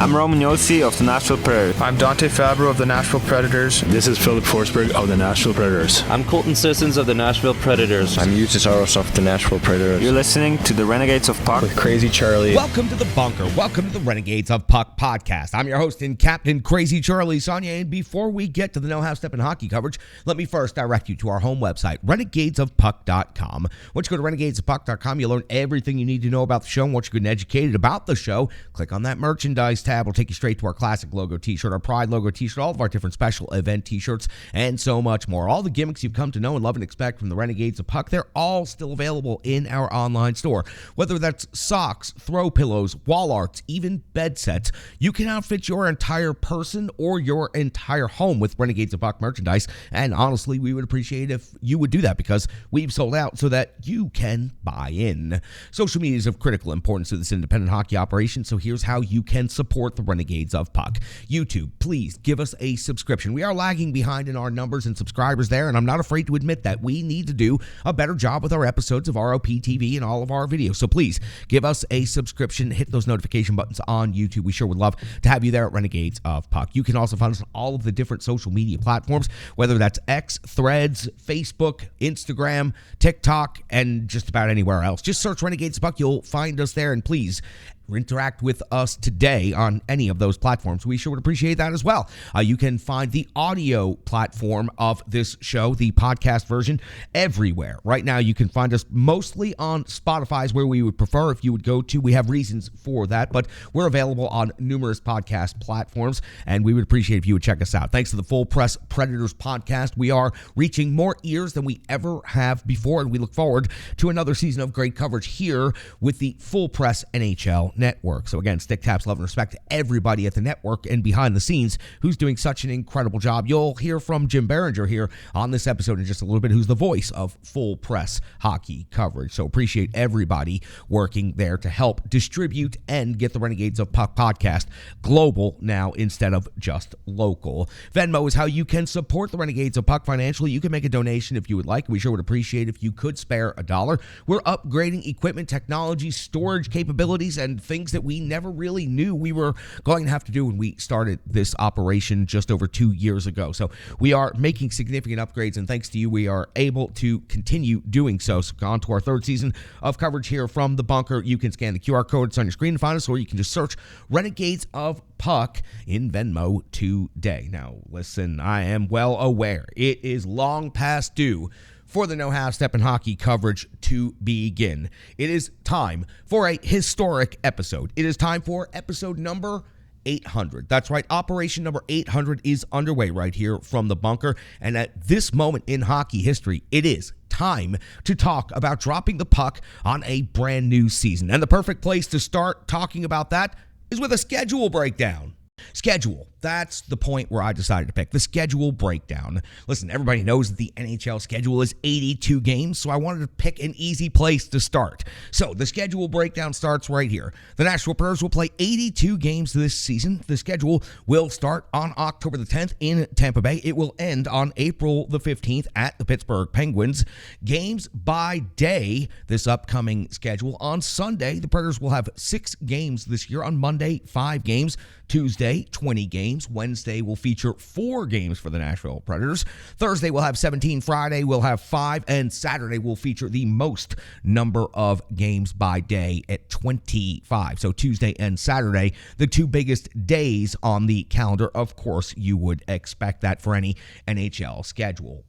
I'm Roman Yossi of the Nashville Predators. I'm Dante Fabro of the Nashville Predators. This is Philip Forsberg of the Nashville Predators. I'm Colton Sissons of the Nashville Predators. I'm Eustace Aros of the Nashville Predators. You're listening to the Renegades of Puck with Crazy Charlie. Welcome to the Bunker. Welcome to the Renegades of Puck podcast. I'm your host and Captain Crazy Charlie Saunier. And before we get to the No Half Step in Hockey coverage, let me first direct you to our home website, renegadesofpuck.com. Once you go to renegadesofpuck.com, you'll learn everything you need to know about the show. And once you're getting educated about the show, click on that merchandise tab. It'll take you straight to our classic logo t-shirt, our Pride logo t-shirt, all of our different special event t-shirts, and so much more. All the gimmicks you've come to know and love and expect from the Renegades of Puck, they're all still available in our online store. Whether that's socks, throw pillows, wall arts, even bed sets, you can outfit your entire person or your entire home with Renegades of Puck merchandise. And honestly, we would appreciate if you would do that because we've sold out so that you can buy in. Social media is of critical importance to this independent hockey operation, so here's how you can support the Renegades of Puck. YouTube, please give us a subscription. We are lagging behind in our numbers and subscribers there, and I'm not afraid to admit that. We need to do a better job with our episodes of ROP TV and all of our videos. So please give us a subscription, hit those notification buttons on YouTube. We sure would love to have you there at Renegades of Puck. You can also find us on all of the different social media platforms, whether that's X, Threads, Facebook, Instagram, TikTok, and just about anywhere else. Just search Renegades of Puck. You'll find us there, and please interact with us today on any of those platforms. We sure would appreciate that as well. You can find the audio platform of this show, the podcast version, everywhere. Right now, you can find us mostly on Spotify is where we would prefer if you would go to. We have reasons for that, but we're available on numerous podcast platforms, and we would appreciate if you would check us out. Thanks to the Full Press Predators podcast, we are reaching more ears than we ever have before, and we look forward to another season of great coverage here with the Full Press NHL Network. So again, stick taps, love, and respect to everybody at the network and behind the scenes who's doing such an incredible job. You'll hear from Jim Behringer here on this episode in just a little bit, who's the voice of Full Press Hockey coverage. So appreciate everybody working there to help distribute and get the Renegades of Puck podcast global now instead of just local. Venmo is how you can support the Renegades of Puck financially. You can make a donation if you would like. We sure would appreciate if you could spare $1. We're upgrading equipment, technology, storage capabilities, and things that we never really knew we were going to have to do when we started this operation just over 2 years ago. So we are making significant upgrades, and thanks to you, we are able to continue doing so. So on to our third season of coverage here from the Bunker. You can scan the QR code. It's on your screen to find us, or you can just search Renegades of Puck in Venmo today. Now, listen, I am well aware it is long past due for the No Half Step in Hockey coverage to begin. It is time for a historic episode. It is time for episode number 800. That's right, operation number 800 is underway right here from the Bunker. And at this moment in hockey history, it is time to talk about dropping the puck on a brand new season. And the perfect place to start talking about that is with a schedule breakdown. Schedule. That's the point where I decided to pick the schedule breakdown. Listen, everybody knows that the NHL schedule is 82 games, so I wanted to pick an easy place to start. So the schedule breakdown starts right here. The Nashville Predators will play 82 games this season. The schedule will start on October the 10th in Tampa Bay. It will end on April the 15th at the Pittsburgh Penguins. Games by day, this upcoming schedule. On Sunday, the Predators will have 6 games this year. On Monday, 5 games. Tuesday, 20 games. Wednesday will feature 4 games for the Nashville Predators. Thursday will have 17. Friday will have 5. And Saturday will feature the most number of games by day at 25. So Tuesday and Saturday, the 2 biggest days on the calendar. Of course, you would expect that for any NHL schedule.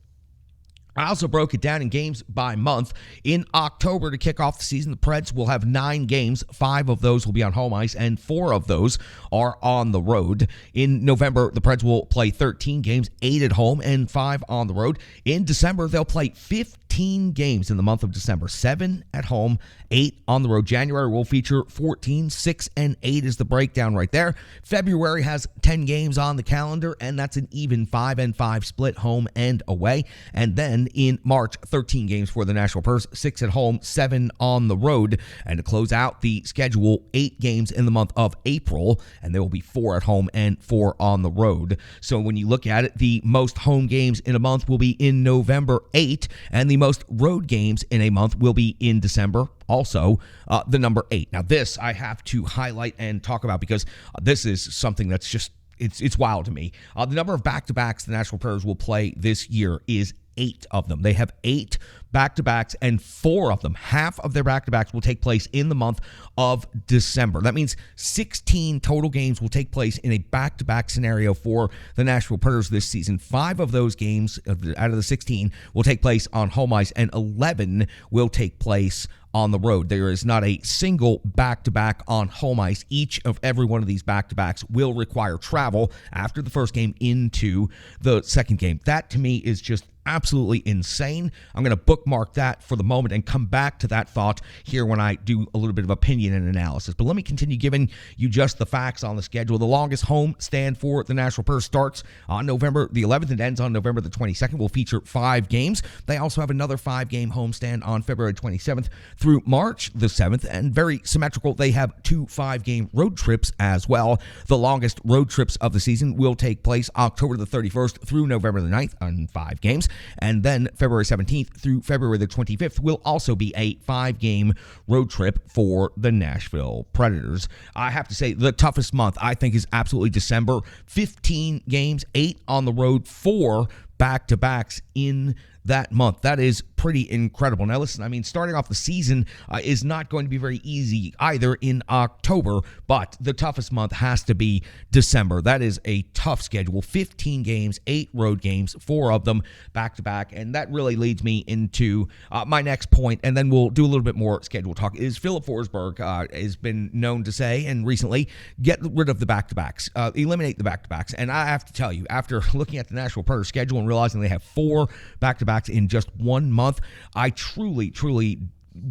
I also broke it down in games by month. In October, to kick off the season, the Preds will have 9 games. 5 of those will be on home ice, and 4 of those are on the road. In November, the Preds will play 13 games, 8 at home and 5 on the road. In December, they'll play 15 games in the month of December. 7 at home, 8 on the road. January will feature 14, 6 and 8 is the breakdown right there. February has 10 games on the calendar, and that's an even 5-5 split home and away. And then in March, 13 games for the Nashville Predators, 6 at home, 7 on the road. And to close out the schedule, 8 games in the month of April, and there will be 4 at home and 4 on the road. So when you look at it, the most home games in a month will be in November, 8, and the most most road games in a month will be in December. Also, the number 8. Now, this I have to highlight and talk about because this is something that's just, it's wild to me. The number of back-to-backs the Nashville Predators will play this year is 8 of them. They have 8 back-to-backs, and 4 of them, half of their back-to-backs, will take place in the month of December. That means 16 total games will take place in a back-to-back scenario for the Nashville Predators this season. 5 of those games, out of the 16, will take place on home ice, and 11 will take place on the road. There is not a single back-to-back on home ice. Each of every one of these back-to-backs will require travel after the first game into the second game. That, to me, is just absolutely insane. I'm going to bookmark that for the moment and come back to that thought here when I do a little bit of opinion and analysis. But let me continue giving you just the facts on the schedule. The longest home stand for the Nashville Predators starts on November the 11th and ends on November the 22nd. Will feature 5 games. They also have another 5-game homestand on February 27th through March the 7th, and very symmetrical, they have 2 5-game road trips as well. The longest road trips of the season will take place October the 31st through November the 9th on 5 games. And then February 17th through February the 25th will also be a 5-game road trip for the Nashville Predators. I have to say, the toughest month, I think, is absolutely December. 15 games, 8 on the road, 4 back-to-backs in that month. That is pretty incredible. Now, listen, I mean, starting off the season is not going to be very easy either in October, but the toughest month has to be December. That is a tough schedule. 15 games, 8 road games, 4 of them back-to-back, and that really leads me into my next point, and then we'll do a little bit more schedule talk. Is Philip Forsberg has been known to say, and recently, get rid of the back-to-backs, eliminate the back-to-backs, and I have to tell you, after looking at the Nashville Predators schedule and realizing they have 4 back-to-backs in just 1 month, I truly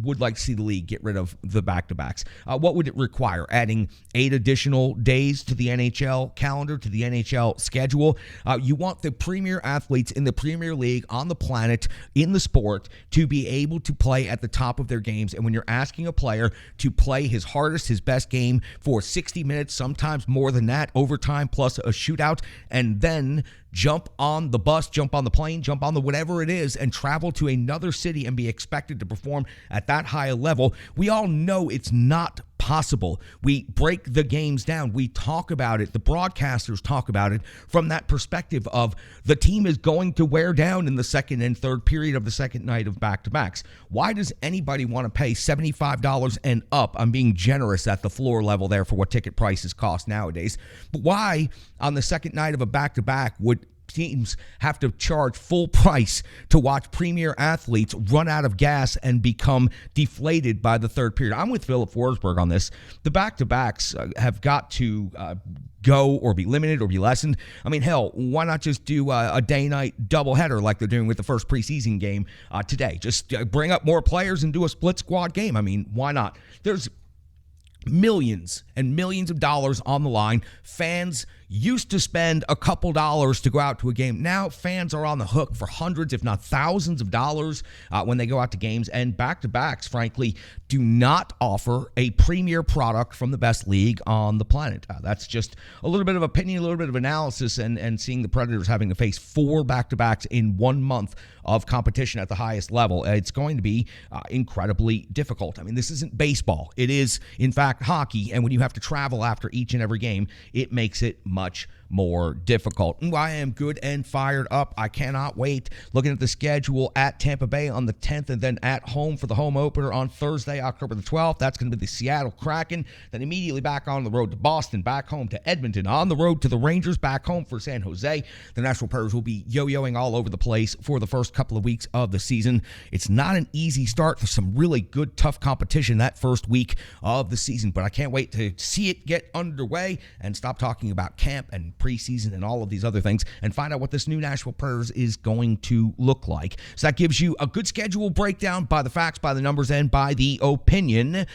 would like to see the league get rid of the back-to-backs. What would it require? Adding 8 additional days to the NHL calendar, to the NHL schedule? You want the premier athletes in the Premier League on the planet, in the sport, to be able to play at the top of their games. And when you're asking a player to play his hardest, his best game for 60 minutes, sometimes more than that, overtime plus a shootout, and then jump on the bus, jump on the plane, jump on the whatever it is, and travel to another city and be expected to perform at that high a level, we all know it's not possible. We break the games down. We talk about it. The broadcasters talk about it from that perspective of the team is going to wear down in the second and third period of the second night of back-to-backs. Why does anybody want to pay $75 and up? I'm being generous at the floor level there for what ticket prices cost nowadays. But why on the second night of a back-to-back would teams have to charge full price to watch premier athletes run out of gas and become deflated by the third period? I'm with Philip Forsberg on this. The back-to-backs have got to go or be limited or be lessened. I mean, hell, why not just do a day-night doubleheader like they're doing with the first preseason game today? Just bring up more players and do a split squad game. I mean, why not? There's millions and millions of dollars on the line. Fans used to spend a couple dollars to go out to a game. Now fans are on the hook for hundreds, if not thousands of dollars when they go out to games. And back-to-backs, frankly, do not offer a premier product from the best league on the planet. That's just a little bit of opinion, a little bit of analysis, and seeing the Predators having to face 4 back-to-backs in 1 month of competition at the highest level. It's going to be incredibly difficult. I mean, this isn't baseball. It is, in fact, hockey. And when you have to travel after each and every game, it makes it much more difficult. I am good and fired up. I cannot wait. Looking at the schedule, at Tampa Bay on the 10th, and then at home for the home opener on Thursday, October the 12th. That's going to be the Seattle Kraken. Then immediately back on the road to Boston, back home to Edmonton, on the road to the Rangers, back home for San Jose. The Nashville Predators will be yo-yoing all over the place for the first couple of weeks of the season. It's not an easy start for some really good, tough competition that first week of the season, but I can't wait to see it get underway and stop talking about camp and preseason and all of these other things and find out what this new Nashville Predators is going to look like. So that gives you a good schedule breakdown by the facts, by the numbers, and by the opinion.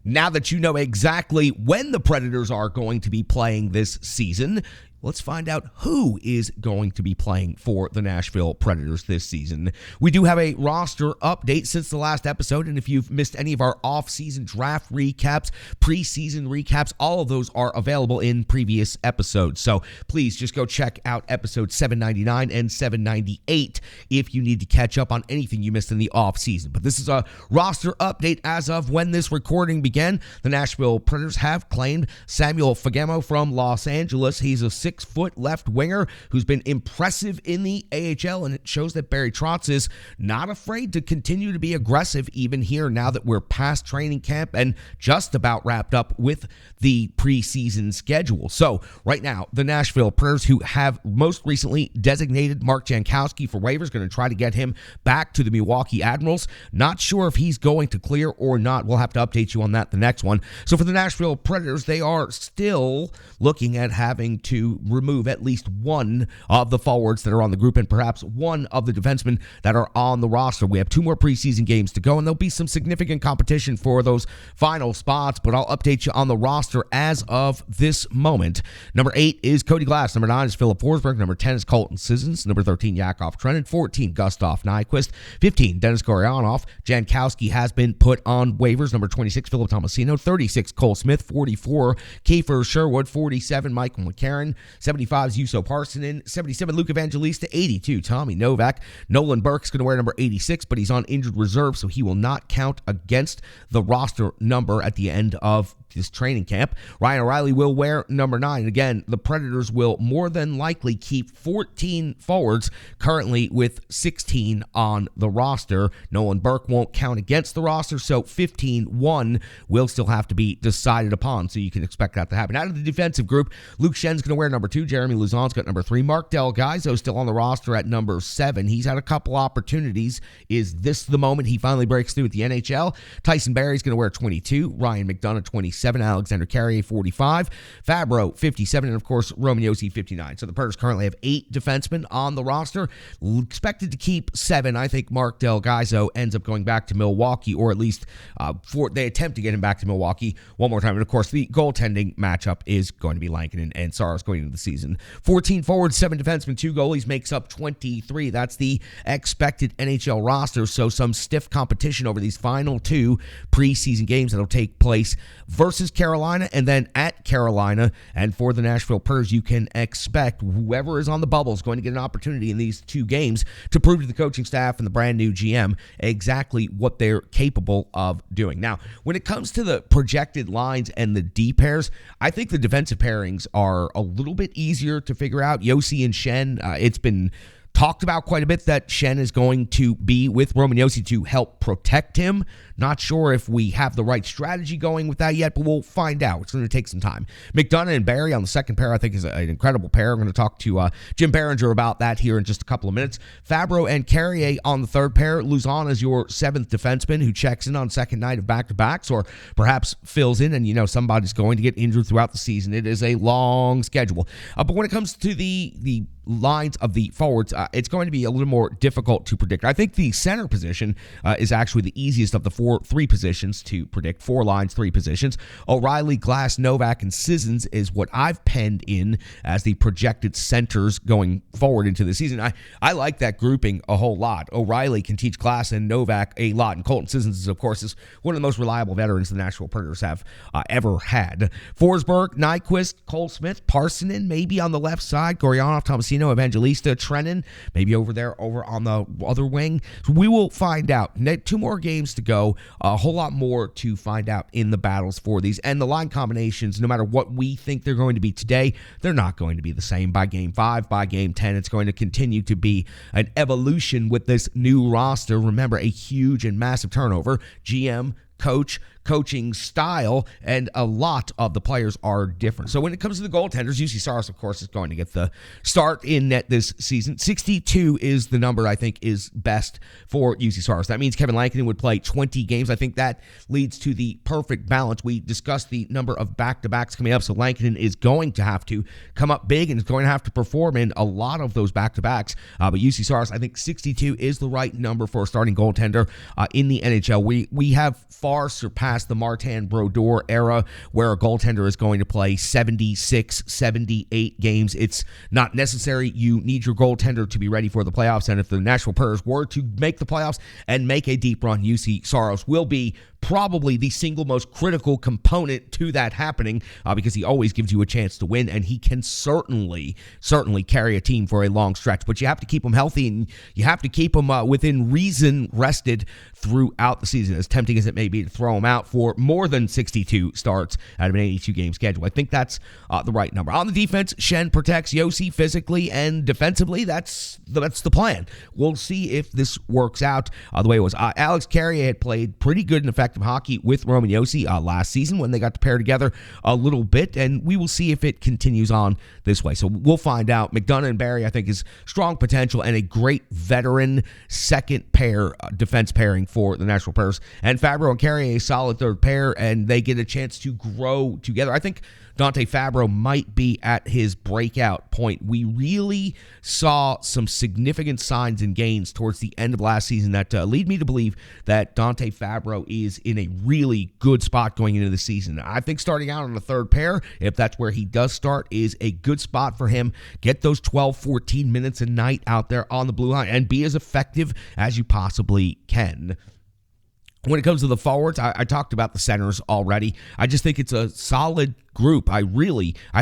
Now that you know exactly when the Predators are going to be playing this season, let's find out who is going to be playing for the Nashville Predators this season. We do have a roster update since the last episode, and if you've missed any of our off-season draft recaps, preseason recaps, all of those are available in previous episodes. So please just go check out episode 799 and 798 if you need to catch up on anything you missed in the off-season. But this is a roster update as of when this recording began. The Nashville Predators have claimed Samuel Fagemo from Los Angeles. He's a 6-foot left winger who's been impressive in the AHL, and it shows that Barry Trotz is not afraid to continue to be aggressive even here now that we're past training camp and just about wrapped up with the preseason schedule. So right now, the Nashville Predators, who have most recently designated Mark Jankowski for waivers, going to try to get him back to the Milwaukee Admirals. Not sure if he's going to clear or not. We'll have to update you on that the next one. So for the Nashville Predators, they are still looking at having to remove at least one of the forwards that are on the group and perhaps one of the defensemen that are on the roster. We have 2 more preseason games to go, and there'll be some significant competition for those final spots, but I'll update you on the roster as of this moment. Number 8 is Cody Glass. Number 9 is Philip Forsberg. Number 10 is Colton Sissons. Number 13, Yakov Trenin. 14, Gustav Nyquist. 15, Dennis Goryanov. Jankowski has been put on waivers. Number 26, Philip Tomasino. 36, Cole Smith. 44, Kiefer Sherwood. 47, Michael McCarron. 75 is Juuso Parssinen. 77, Luke Evangelista. 82, Tommy Novak. Nolan Burke's going to wear number 86, but he's on injured reserve, so he will not count against the roster number at the end of this training camp. Ryan O'Reilly will wear number 9. Again, the Predators will more than likely keep 14 forwards, currently with 16 on the roster. Nolan Burke won't count against the roster, so 15-1 will still have to be decided upon, so you can expect that to happen. Out of the defensive group, Luke Schen's going to wear number 2. Jeremy Lauzon's got number 3. Mark Del Gaizo still on the roster at number 7. He's had a couple opportunities. Is this the moment he finally breaks through at the NHL? Tyson Barrie's going to wear 22. Ryan McDonough 27. Alexander Carrier 45. Fabro 57. And of course, Roman Josi 59. So the Predators currently have 8 defensemen on the roster. Expected to keep 7. I think Mark Del Gaizo ends up going back to Milwaukee, or at least they attempt to get him back to Milwaukee one more time. And of course, the goaltending matchup is going to be Lankinen and Saros going into the season. 14 forwards, 7 defensemen, 2 goalies makes up 23. That's the expected NHL roster. So some stiff competition over these final 2 preseason games that'll take place versus Carolina and then at Carolina. And for the Nashville Predators, you can expect whoever is on the bubble is going to get an opportunity in these 2 games to prove to the coaching staff and the brand new GM exactly what they're capable of doing. Now, when it comes to the projected lines and the D pairs, I think the defensive pairings are a little bit easier to figure out. Josi and Schenn, it's been talked about quite a bit that Schenn is going to be with Roman Josi to help protect him. Not sure if we have the right strategy going with that yet, but we'll find out. It's going to take some time. McDonough and Barrie on the second pair, I think, is an incredible pair. I'm going to talk to Jim Behringer about that here in just a couple of minutes. Fabro and Carrier on the third pair. Luzon is your 7th defenseman who checks in on second night of back-to-backs, or perhaps fills in, and somebody's going to get injured throughout the season. It is a long schedule. But when it comes to the lines of the forwards, it's going to be a little more difficult to predict. I think the center position is actually the easiest of the 3 positions to predict. 4 lines, 3 positions. O'Reilly, Glass, Novak, and Sissons is what I've penned in as the projected centers going forward into the season. I like that grouping a whole lot. O'Reilly can teach Glass and Novak a lot, and Colton Sissons, of course, is one of the most reliable veterans the Nashville Predators have ever had. Forsberg, Nyquist, Cole Smith, Parssinen, maybe on the left side, Goryanov, Tomasino, Evangelista, Trenin, maybe over on the other wing. So we will find out. 2 more games to go. A whole lot more to find out in the battles for these. And the line combinations, no matter what we think they're going to be today, they're not going to be the same by game 5, by game 10. It's going to continue to be an evolution with this new roster. Remember, a huge and massive turnover. GM, coaching style, and a lot of the players are different. So when it comes to the goaltenders, UC Saros, of course, is going to get the start in net this season. 62 is the number I think is best for UC Saros. That means Kevin Lankinen would play 20 games. I think that leads to the perfect balance. We discussed the number of back-to-backs coming up, so Lankinen is going to have to come up big and is going to have to perform in a lot of those back-to-backs. But UC Saros, I think 62 is the right number for a starting goaltender in the NHL. We have far surpassed past the Martin Brodeur era where a goaltender is going to play 76, 78 games. It's not necessary. You need your goaltender to be ready for the playoffs, and if the Nashville Predators were to make the playoffs and make a deep run, UC Saros will be probably the single most critical component to that happening because he always gives you a chance to win, and he can certainly carry a team for a long stretch. But you have to keep him healthy, and you have to keep him within reason rested throughout the season, as tempting as it may be to throw him out for more than 62 starts out of an 82-game schedule. I think that's the right number. On the defense, Shen protects Yossi physically and defensively. That's the plan. We'll see if this works out the way it was. Alex Carrier had played pretty good and effective hockey with Roman Yossi last season when they got to pair together a little bit, and we will see if it continues on this way. So we'll find out. McDonough and Barry, I think, is strong potential and a great veteran second pair defense pairing for the Nashville Predators. And Fabro and Carrier, a solid third pair, and they get a chance to grow together. I think Dante Fabro might be at his breakout point. We really saw some significant signs and gains towards the end of last season that lead me to believe that Dante Fabro is in a really good spot going into the season. I think starting out on the third pair, if that's where he does start, is a good spot for him. Get those 12, 14 minutes a night out there on the blue line and be as effective as you possibly can. When it comes to the forwards, I talked about the centers already. I just think it's a solid group. I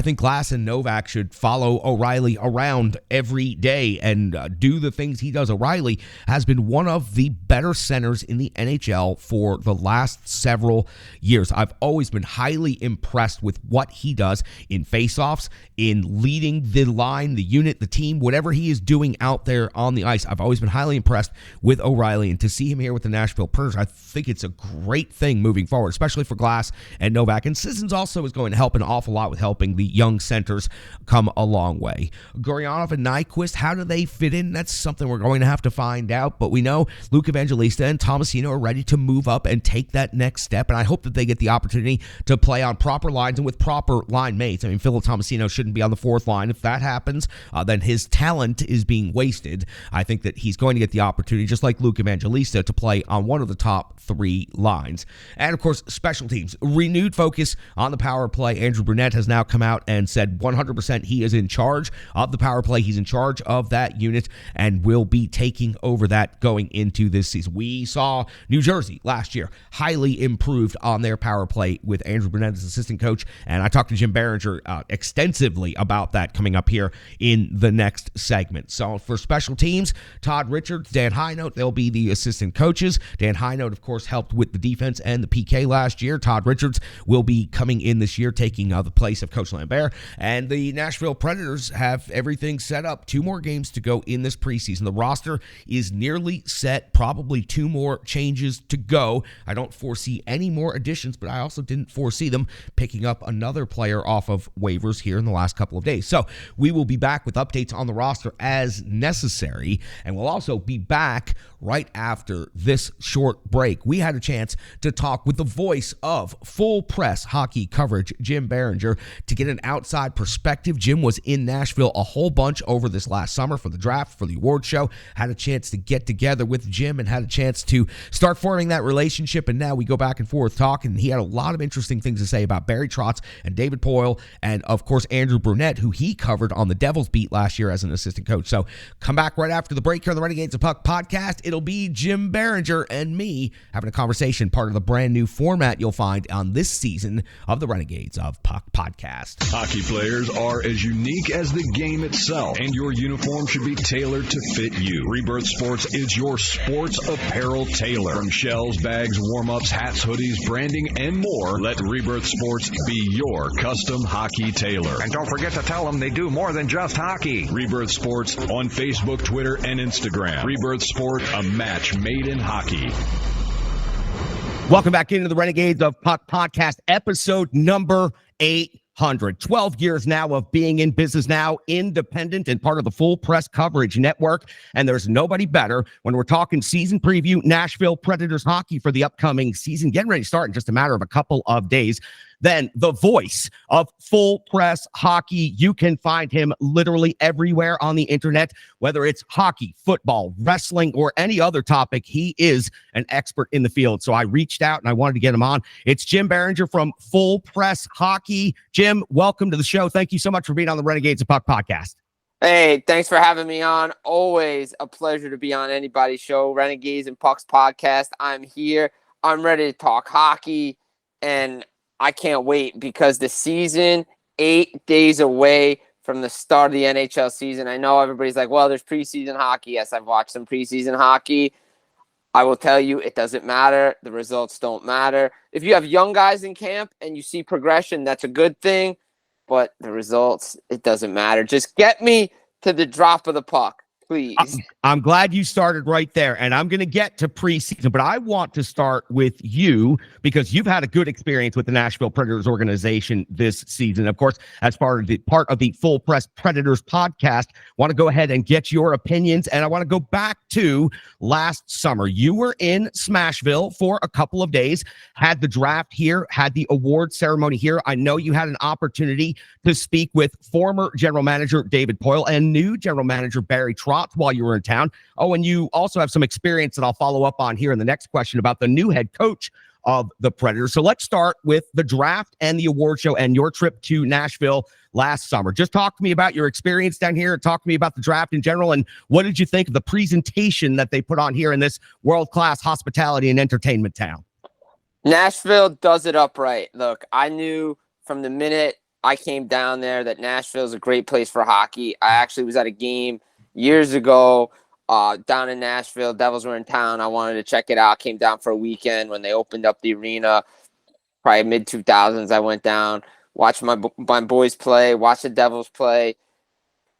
think Glass and Novak should follow O'Reilly around every day and do the things he does. O'Reilly has been one of the better centers in the NHL for the last several years. I've always been highly impressed with what he does in faceoffs, in leading the line, the unit, the team, whatever he is doing out there on the ice. I've always been highly impressed with O'Reilly, and to see him here with the Nashville Predators, I think it's a great thing moving forward, especially for Glass and Novak. And Sissons also is going to help an awful lot with helping the young centers come a long way. Gurionov and Nyquist, how do they fit in? That's something we're going to have to find out, but we know Luke Evangelista and Tomasino are ready to move up and take that next step, and I hope that they get the opportunity to play on proper lines and with proper line mates. I mean, Philip Tomasino shouldn't be on the fourth line. If that happens, then his talent is being wasted. I think that he's going to get the opportunity, just like Luke Evangelista, to play on one of the top three lines. And of course, special teams. Renewed focus on the power play. Andrew Brunette has now come out and said 100% he is in charge of the power play. He's in charge of that unit and will be taking over that going into this season. We saw New Jersey last year highly improved on their power play with Andrew Brunette as assistant coach, and I talked to Jim Behringer extensively about that coming up here in the next segment. So for special teams, Todd Richards, Dan Highnote, they'll be the assistant coaches. Dan Highnote, of course, helped with the defense and the PK last year. Todd Richards will be coming in this year, taking the place of Coach Lambert. And the Nashville Predators have everything set up. 2 more games to go in this preseason. The roster is nearly set, probably 2 more changes to go. I don't foresee any more additions, but I also didn't foresee them picking up another player off of waivers here in the last couple of days. So we will be back with updates on the roster as necessary, and we'll also be back right after this short break. We had a chance to talk with the voice of full press hockey coverage, Jim Behringer, to get an outside perspective. Jim was in Nashville a whole bunch over this last summer for the draft, for the award show, had a chance to get together with Jim and had a chance to start forming that relationship, and now we go back and forth talking. He had a lot of interesting things to say about Barry Trotz and David Poyle and, of course, Andrew Brunette, who he covered on the Devils beat last year as an assistant coach. So come back right after the break here on the Renegades of Puck podcast. It'll be Jim Behringer and me having a conversation, part of the brand new format you'll find on this season of the Renegades of Puck podcast. Hockey players are as unique as the game itself, and your uniform should be tailored to fit you. Rebirth Sports is your sports apparel tailor. From shells, bags, warm-ups, hats, hoodies, branding, and more, let Rebirth Sports be your custom hockey tailor. And don't forget to tell them they do more than just hockey. Rebirth Sports on Facebook, Twitter, and Instagram. Rebirth Sport, a match made in hockey. Welcome back into the Renegades of Puck podcast, episode number 800. 12 years now of being in business now, independent and part of the Full Press Coverage Network. And there's nobody better when we're talking season preview, Nashville Predators hockey for the upcoming season. Getting ready to start in just a matter of a couple of days then the voice of full press hockey. You can find him literally everywhere on the internet, whether it's hockey, football, wrestling, or any other topic. He is an expert in the field. So I reached out and I wanted to get him on. It's Jim Behringer from Full Press Hockey. Jim, welcome to the show. Thank you so much for being on the Renegades of Puck podcast. Hey, thanks for having me on. Always a pleasure to be on anybody's show. Renegades and Pucks podcast. I'm here. I'm ready to talk hockey, and I can't wait because the season, 8 days away from the start of the NHL season. I know everybody's like, well, there's preseason hockey. Yes, I've watched some preseason hockey. I will tell you, it doesn't matter. The results don't matter. If you have young guys in camp and you see progression, that's a good thing. But the results, it doesn't matter. Just get me to the drop of the puck, please. I'm glad you started right there, and I'm going to get to preseason, but I want to start with you because you've had a good experience with the Nashville Predators organization this season. Of course, as part of the Full Press Predators podcast, want to go ahead and get your opinions, and I want to go back to last summer. You were in Smashville for a couple of days, had the draft here, had the award ceremony here. I know you had an opportunity to speak with former general manager David Poyle and new general manager Barry Trotz while you were in town. Oh, and you also have some experience that I'll follow up on here in the next question about the new head coach of the Predators. So let's start with the draft and the award show and your trip to Nashville last summer. Just talk to me about your experience down here. Talk to me about the draft in general. And what did you think of the presentation that they put on here in this world-class hospitality and entertainment town? Nashville does it upright. Look, I knew from the minute I came down there that Nashville is a great place for hockey. I actually was at a game years ago down in Nashville. Devils were in town. I wanted to check it out. Came down for a weekend when they opened up the arena, probably mid-2000s. I went down, watched my boys play, watched the Devils play.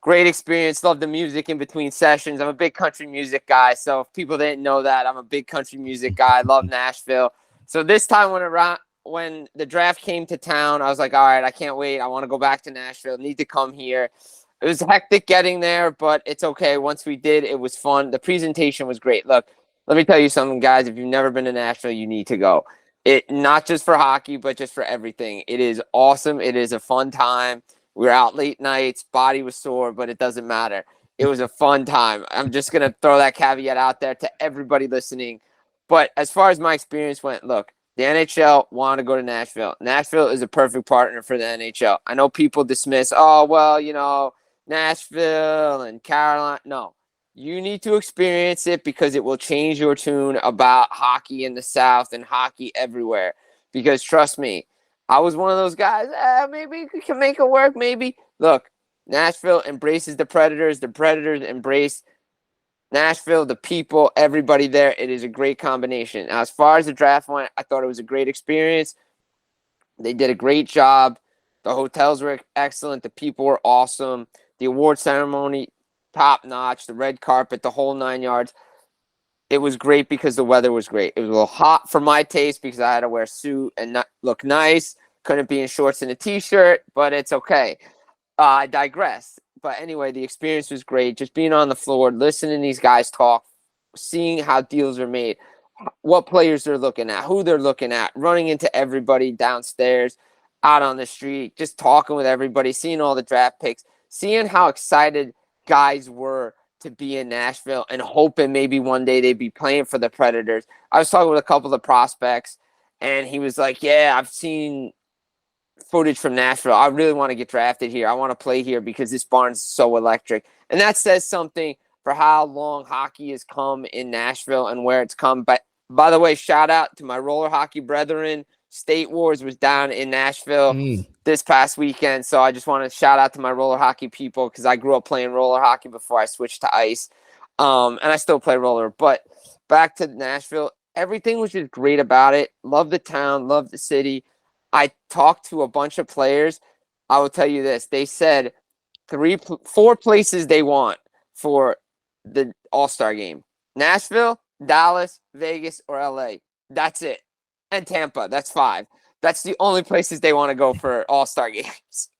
Great experience. Love the music in between sessions. I'm a big country music guy, so if people didn't know that, I'm a big country music guy. I love Nashville. So this time when the draft came to town, I was like, all right, I can't wait. I want to go back to Nashville. Need to come here. It was hectic getting there, but it's okay. Once we did, it was fun. The presentation was great. Look, let me tell you something, guys. If you've never been to Nashville, you need to go. It not just for hockey, but just for everything. It is awesome. It is a fun time. We were out late nights. Body was sore, but it doesn't matter. It was a fun time. I'm just going to throw that caveat out there to everybody listening. But as far as my experience went, look, the NHL wanted to go to Nashville. Nashville is a perfect partner for the NHL. I know people dismiss, oh, well, you know, Nashville and Carolina. No, you need to experience it because it will change your tune about hockey in the South and hockey everywhere. Because trust me, I was one of those guys, maybe we can make it work, maybe. Look, Nashville embraces the Predators. The Predators embrace Nashville, the people, everybody there. It is a great combination. Now, as far as the draft went, I thought it was a great experience. They did a great job. The hotels were excellent. The people were awesome. The award ceremony, top notch. The red carpet, the whole 9 yards. It was great because the weather was great. It was a little hot for my taste because I had to wear a suit and not look nice. Couldn't be in shorts and a T-shirt, but it's okay. I digress. But anyway, the experience was great. Just being on the floor, listening to these guys talk, seeing how deals are made, what players they're looking at, who they're looking at, running into everybody downstairs, out on the street, just talking with everybody, seeing all the draft picks, seeing how excited guys were to be in Nashville and hoping maybe one day they'd be playing for the Predators. I was talking with a couple of prospects, and he was like, yeah, I've seen footage from Nashville. I really want to get drafted here. I want to play here because this barn's so electric. And that says something for how long hockey has come in Nashville and where it's come. But by the way, shout out to my roller hockey brethren. State Wars was down in Nashville this past weekend. So I just want to shout out to my roller hockey people because I grew up playing roller hockey before I switched to ice. And I still play roller. But back to Nashville, everything was just great about it. Love the town, love the city. I talked to a bunch of players. I will tell you this. They said 4 places they want for the All-Star game. Nashville, Dallas, Vegas, or LA. That's it. And Tampa. That's 5. That's the only places they want to go for All-Star games.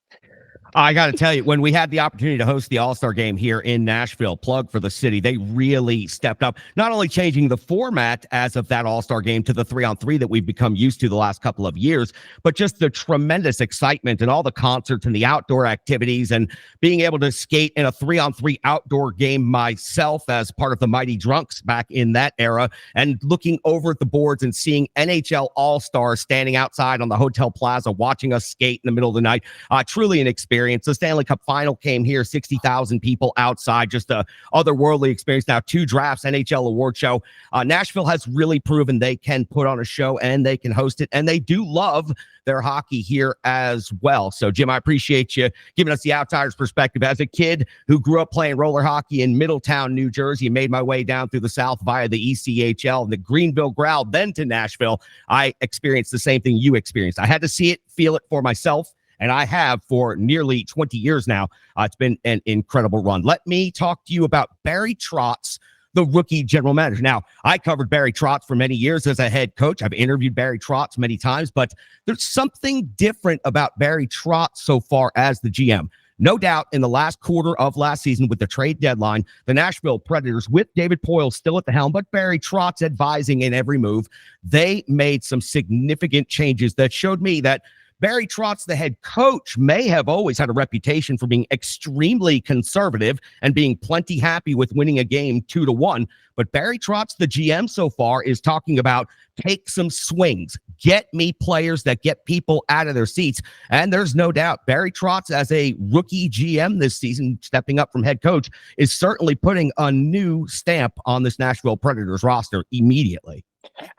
I got to tell you, when we had the opportunity to host the All-Star game here in Nashville, plug for the city, they really stepped up, not only changing the format as of that All-Star game to the 3-on-3 that we've become used to the last couple of years, but just the tremendous excitement and all the concerts and the outdoor activities and being able to skate in a 3-on-3 outdoor game myself as part of the Mighty Drunks back in that era, and looking over at the boards and seeing NHL All-Stars standing outside on the Hotel Plaza watching us skate in the middle of the night. Truly an experience. The Stanley Cup final came here, 60,000 people outside, just a otherworldly experience. Now 2 drafts, NHL award show. Nashville has really proven they can put on a show and they can host it, and they do love their hockey here as well. So, Jim, I appreciate you giving us the outsider's perspective. As a kid who grew up playing roller hockey in Middletown, New Jersey, and made my way down through the South via the ECHL and the Greenville Growl, then to Nashville, I experienced the same thing you experienced. I had to see it, feel it for myself, and I have for nearly 20 years now. It's been an incredible run. Let me talk to you about Barry Trotz, the rookie general manager. Now, I covered Barry Trotz for many years as a head coach. I've interviewed Barry Trotz many times, but there's something different about Barry Trotz so far as the GM. No doubt in the last quarter of last season with the trade deadline, the Nashville Predators, with David Poile still at the helm, but Barry Trotz advising in every move, they made some significant changes that showed me that Barry Trotz, the head coach, may have always had a reputation for being extremely conservative and being plenty happy with winning a game 2-1. But Barry Trotz, the GM so far, is talking about take some swings, get me players that get people out of their seats. And there's no doubt Barry Trotz, as a rookie GM this season, stepping up from head coach, is certainly putting a new stamp on this Nashville Predators roster immediately.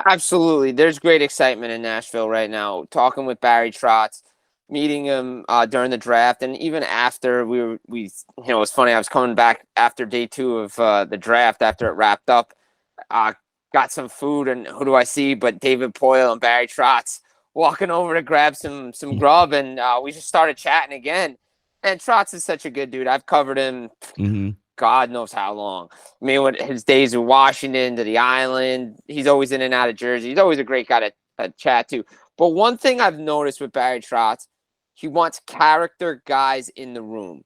Absolutely. There's great excitement in Nashville right now. Talking with Barry Trotz, meeting him during the draft, and even after we it was funny. I was coming back after day 2 of the draft after it wrapped up. Got some food, and who do I see but David Poile and Barry Trotz walking over to grab some grub, and we just started chatting again. And Trotz is such a good dude. I've covered him. God knows how long. I mean, with his days in Washington to the island, he's always in and out of Jersey. He's always a great guy to chat to. But one thing I've noticed with Barry Trotz, he wants character guys in the room.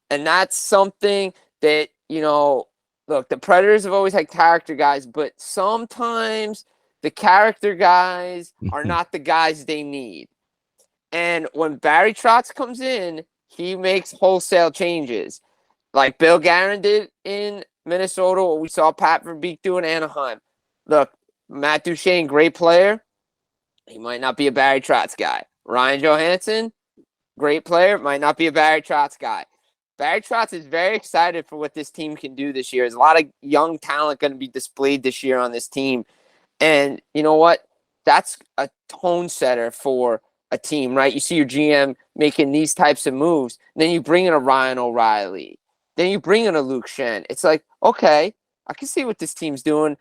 And that's something that, look, the Predators have always had character guys, but sometimes the character guys are not the guys they need. And when Barry Trotz comes in, he makes wholesale changes. Like Bill Guerin did in Minnesota, what we saw Pat Verbeek do in Anaheim. Look, Matt Duchene, great player. He might not be a Barry Trotz guy. Ryan Johansson, great player, might not be a Barry Trotz guy. Barry Trotz is very excited for what this team can do this year. There's a lot of young talent going to be displayed this year on this team. And you know what? That's a tone setter for a team, right? You see your GM making these types of moves. And then you bring in a Ryan O'Reilly. Then you bring in a Luke Shen. It's like, okay, I can see what this team's doing.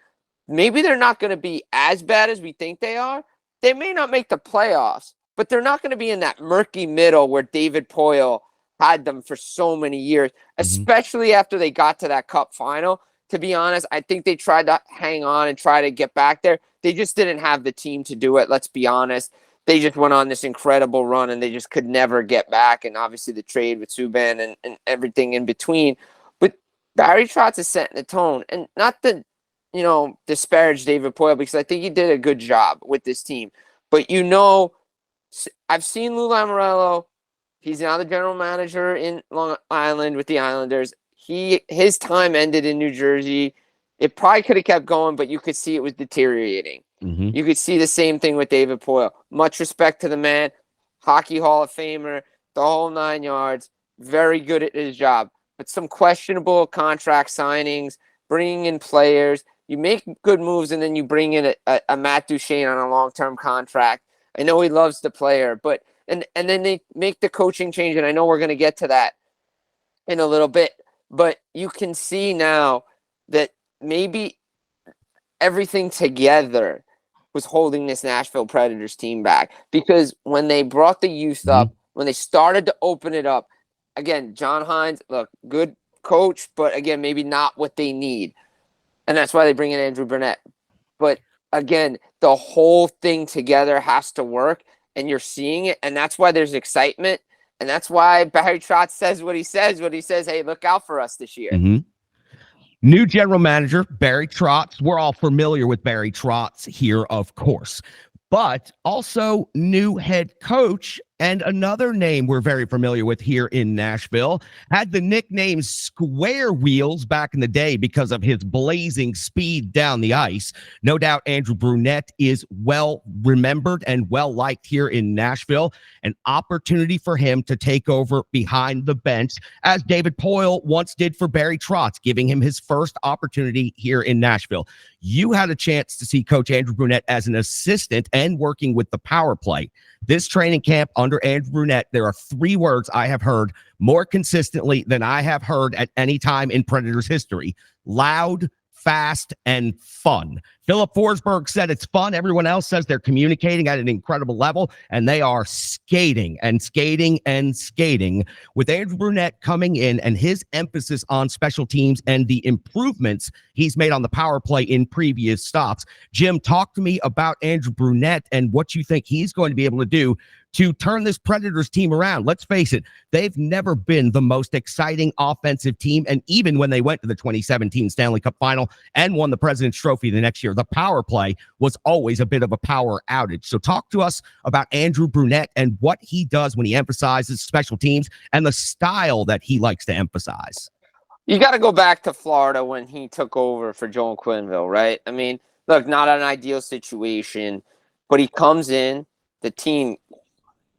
Maybe they're not going to be as bad as we think they are. They may not make the playoffs, but they're not going to be in that murky middle where David Poile had them for so many years, especially after they got to that Cup final. To be honest, I think they tried to hang on and try to get back there. They just didn't have the team to do it. Let's be honest. They just went on this incredible run and they just could never get back. And obviously the trade with Subban and everything in between. But Barry Trotz is setting the tone. And not to, disparage David Poile, because I think he did a good job with this team. But I've seen Lou Lamoriello. He's now the general manager in Long Island with the Islanders. His time ended in New Jersey. It probably could have kept going, but you could see it was deteriorating. You could see the same thing with David Poile. Much respect to the man, Hockey Hall of Famer, the whole 9 yards, very good at his job. But some questionable contract signings, bringing in players. You make good moves, and then you bring in a Matt Duchene on a long-term contract. I know he loves the player, but and then they make the coaching change, and I know we're going to get to that in a little bit. But you can see now that maybe everything together was holding this Nashville Predators team back, because when they brought the youth up, when they started to open it up, again, John Hines, look, good coach, but again, maybe not what they need. And that's why they bring in Andrew Burnett. But again, the whole thing together has to work, and you're seeing it. And that's why there's excitement. And that's why Barry Trotz says what he says when he says, hey, look out for us this year. Mm-hmm. New general manager, Barry Trotz. We're all familiar with Barry Trotz here, of course. But also new head coach, and another name we're very familiar with here in Nashville, had the nickname Square Wheels back in the day because of his blazing speed down the ice. No doubt Andrew Brunette is well remembered and well liked here in Nashville. An opportunity for him to take over behind the bench, as David Poyle once did for Barry Trotz, giving him his first opportunity here in Nashville. You had a chance to see Coach Andrew Brunette as an assistant and working with the power play. This training camp under Andrew Brunette, there are 3 words I have heard more consistently than I have heard at any time in Predators history: loud, fast, and fun. Philip Forsberg said it's fun. Everyone else says they're communicating at an incredible level, and they are skating and skating and skating. With Andrew Brunette coming in and his emphasis on special teams and the improvements he's made on the power play in previous stops. Jim, talk to me about Andrew Brunette and what you think he's going to be able to do to turn this Predators team around. Let's face it, they've never been the most exciting offensive team. And even when they went to the 2017 Stanley Cup final and won the President's Trophy the next year, the power play was always a bit of a power outage. So talk to us about Andrew Brunette and what he does when he emphasizes special teams and the style that he likes to emphasize. You got to go back to Florida when he took over for Joel Quenneville, right? I mean, look, not an ideal situation, but he comes in, the team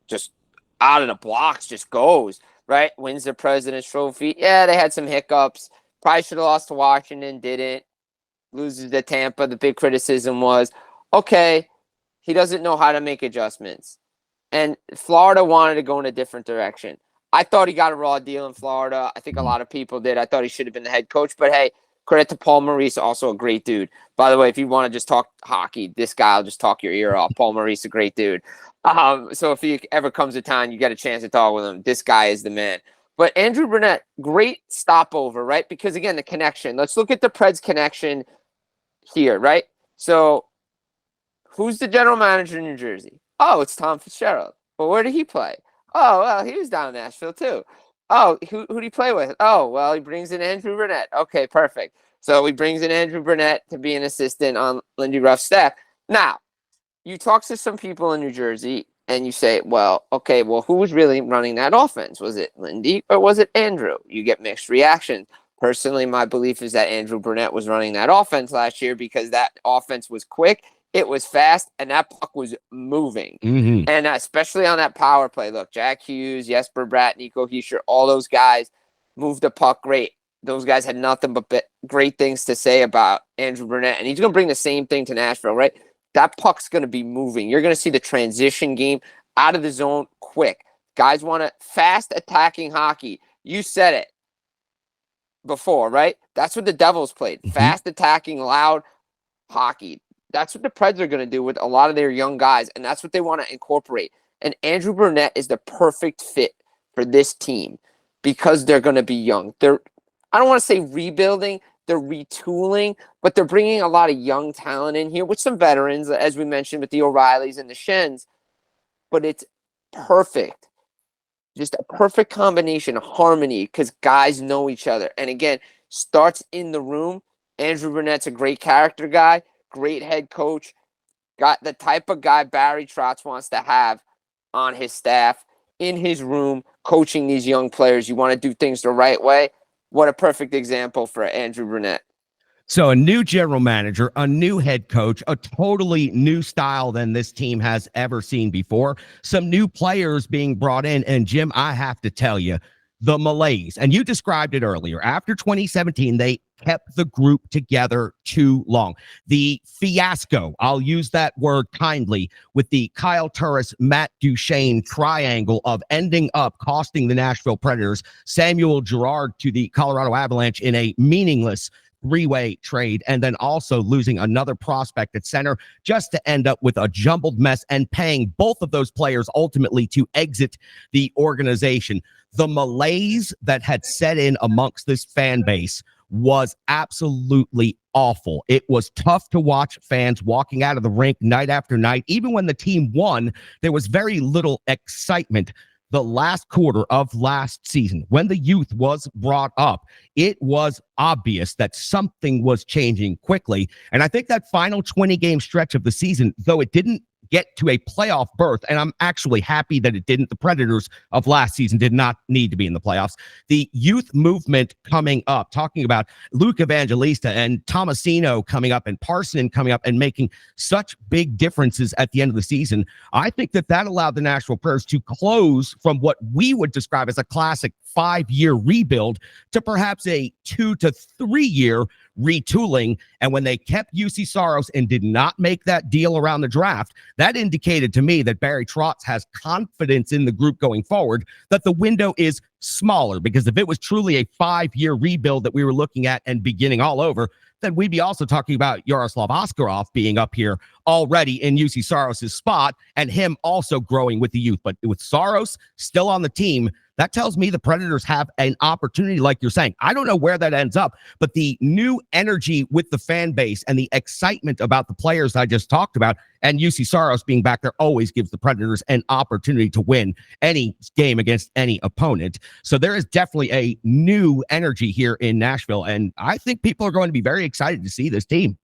just out of the blocks just goes, right? Wins the President's Trophy. Yeah, they had some hiccups. Probably should have lost to Washington, didn't. Loses to Tampa. The big criticism was, okay, he doesn't know how to make adjustments. And Florida wanted to go in a different direction. I thought he got a raw deal in Florida. I think a lot of people did. I thought he should have been the head coach. But, hey, credit to Paul Maurice, also a great dude. By the way, if you want to just talk hockey, this guy will just talk your ear off. Paul Maurice, a great dude. So if he ever comes to town, you get a chance to talk with him. This guy is the man. But Andrew Brunette, great stopover, right? Because, again, the connection. Let's look at the Preds connection here, right? So who's the general manager in New Jersey? Oh, it's Tom Fitzgerald. But where did he play? Oh, well, he was down in Nashville, too. Oh, who did he play with? Oh, well, he brings in Andrew Brunette. Okay, perfect. So he brings in Andrew Brunette to be an assistant on Lindy Ruff's staff. Now, you talk to some people in New Jersey and you say, well, okay, well, who was really running that offense? Was it Lindy or was it Andrew? You get mixed reactions. Personally, my belief is that Andrew Brunette was running that offense last year because that offense was quick, it was fast, and that puck was moving. Mm-hmm. And especially on that power play. Look, Jack Hughes, Jesper Bratt, Nico Hischier, all those guys moved the puck great. Those guys had nothing but great things to say about Andrew Brunette. And he's going to bring the same thing to Nashville, right? That puck's going to be moving. You're going to see the transition game out of the zone quick. Guys want a fast attacking hockey. You said it before, right? That's what the Devils played. Fast attacking, loud hockey. That's what the Preds are going to do with a lot of their young guys, and that's what they want to incorporate. And Andrew Brunette is the perfect fit for this team because they're going to be young. I don't want to say rebuilding, they're retooling, but they're bringing a lot of young talent in here with some veterans, as we mentioned, with the O'Reillys and the Shens. But it's perfect. Just a perfect combination of harmony because guys know each other. And again, starts in the room. Andrew Brunette's a great character guy, great head coach, got the type of guy Barry Trotz wants to have on his staff, in his room, coaching these young players. You want to do things the right way. What a perfect example for Andrew Brunette. So a new general manager, a new head coach, a totally new style than this team has ever seen before. Some new players being brought in. And Jim, I have to tell you, the malaise, and you described it earlier, after 2017, they kept the group together too long. The fiasco, I'll use that word kindly, with the Kyle Turris, Matt Duchene triangle of ending up costing the Nashville Predators Samuel Girard to the Colorado Avalanche in a meaningless three-way trade, and then also losing another prospect at center just to end up with a jumbled mess and paying both of those players ultimately to exit the organization. The malaise that had set in amongst this fan base was absolutely awful. It was tough to watch fans walking out of the rink night after night. Even when the team won, there was very little excitement. the last quarter of last season, when the youth was brought up, it was obvious that something was changing quickly. And I think that final 20-game stretch of the season, though it didn't get to a playoff berth, and I'm actually happy that it didn't. The Predators of last season did not need to be in the playoffs. The youth movement coming up, talking about Luke Evangelista and Tomasino coming up and Parson coming up and making such big differences at the end of the season, I think that allowed the Nashville Predators to close from what we would describe as a classic 5-year rebuild to perhaps a 2 to 3 year retooling. And when they kept UC Saros and did not make that deal around the draft, that indicated to me that Barry Trotz has confidence in the group going forward, that the window is smaller. Because if it was truly a 5-year rebuild that we were looking at and beginning all over, then we'd be also talking about Yaroslav Askarov being up here already in UC Saros' spot and him also growing with the youth. But with Saros still on the team, that tells me the Predators have an opportunity, like you're saying. I don't know where that ends up, but the new energy with the fan base and the excitement about the players I just talked about, and UC Saros being back there, always gives the Predators an opportunity to win any game against any opponent. So there is definitely a new energy here in Nashville, and I think people are going to be very excited to see this team.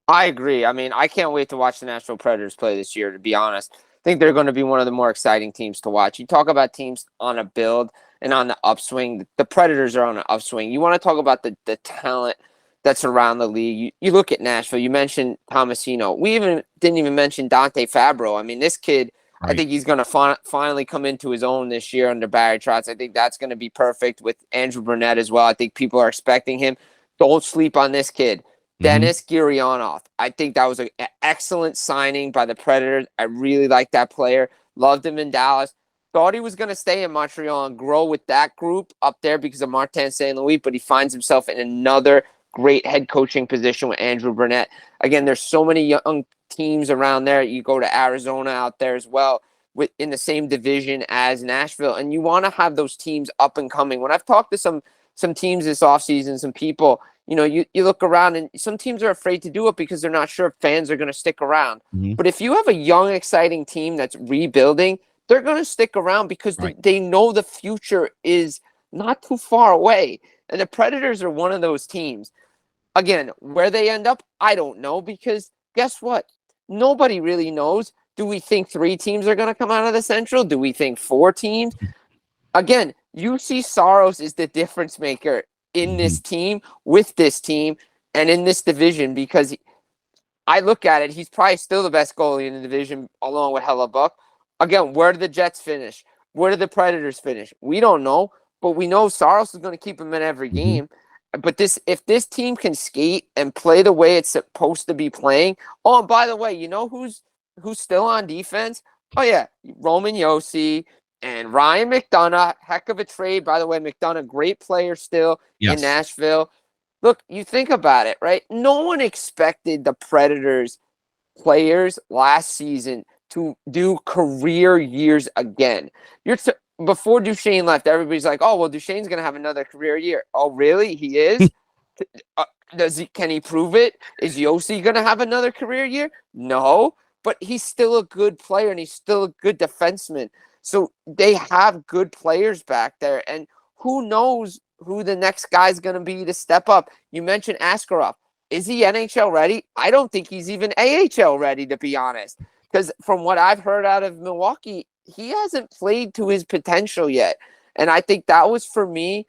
I agree. I mean, I can't wait to watch the Nashville Predators play this year, to be honest. I think they're going to be one of the more exciting teams to watch. You talk about teams on a build and on the upswing. The Predators are on an upswing. You want to talk about the talent that's around the league. You look at Nashville. You mentioned Tomasino. We didn't even mention Dante Fabro. I mean, this kid, right. I think he's going to finally come into his own this year under Barry Trotz. I think that's going to be perfect with Andrew Burnett as well. I think people are expecting him. Don't sleep on this kid. Dennis Gurianov. I think that was an excellent signing by the Predators. I really like that player. Loved him in Dallas. Thought he was going to stay in Montreal and grow with that group up there because of Martin St. Louis, but he finds himself in another great head coaching position with Andrew Burnett. Again, there's so many young teams around there. You go to Arizona out there as well, in the same division as Nashville, and you want to have those teams up and coming. When I've talked to some teams this offseason, some people, you look around and some teams are afraid to do it because they're not sure if fans are going to stick around. But if you have a young, exciting team that's rebuilding, they're going to stick around because they know the future is not too far away. And the Predators are one of those teams. Again, where they end up, I don't know, because guess what? Nobody really knows. Do we think 3 teams are going to come out of the Central? Do we think 4 teams? Again, UC Saros is the difference maker in this team, with this team, and in this division, because I look at it, he's probably still the best goalie in the division along with Hellebuck. Again, where do the Jets finish? Where do the Predators finish? We don't know, but we know Saros is going to keep him in every game. But if this team can skate and play the way it's supposed to be playing. Oh, and by the way, you know who's still on defense? Oh yeah, Roman Josi and Ryan McDonough. Heck of a trade, by the way. McDonough, great player still in Nashville. Look, you think about it, right? No one expected the Predators players last season to do career years again. Before Duchesne left, everybody's like, "Oh, well, Duchesne's going to have another career year." Oh, really? He is? Can he prove it? Is Josi going to have another career year? No, but he's still a good player and he's still a good defenseman. So they have good players back there, and who knows who the next guy's going to be to step up. You mentioned Askarov. Is he NHL ready? I don't think he's even AHL ready, to be honest, because from what I've heard out of Milwaukee, he hasn't played to his potential yet. And I think that was, for me,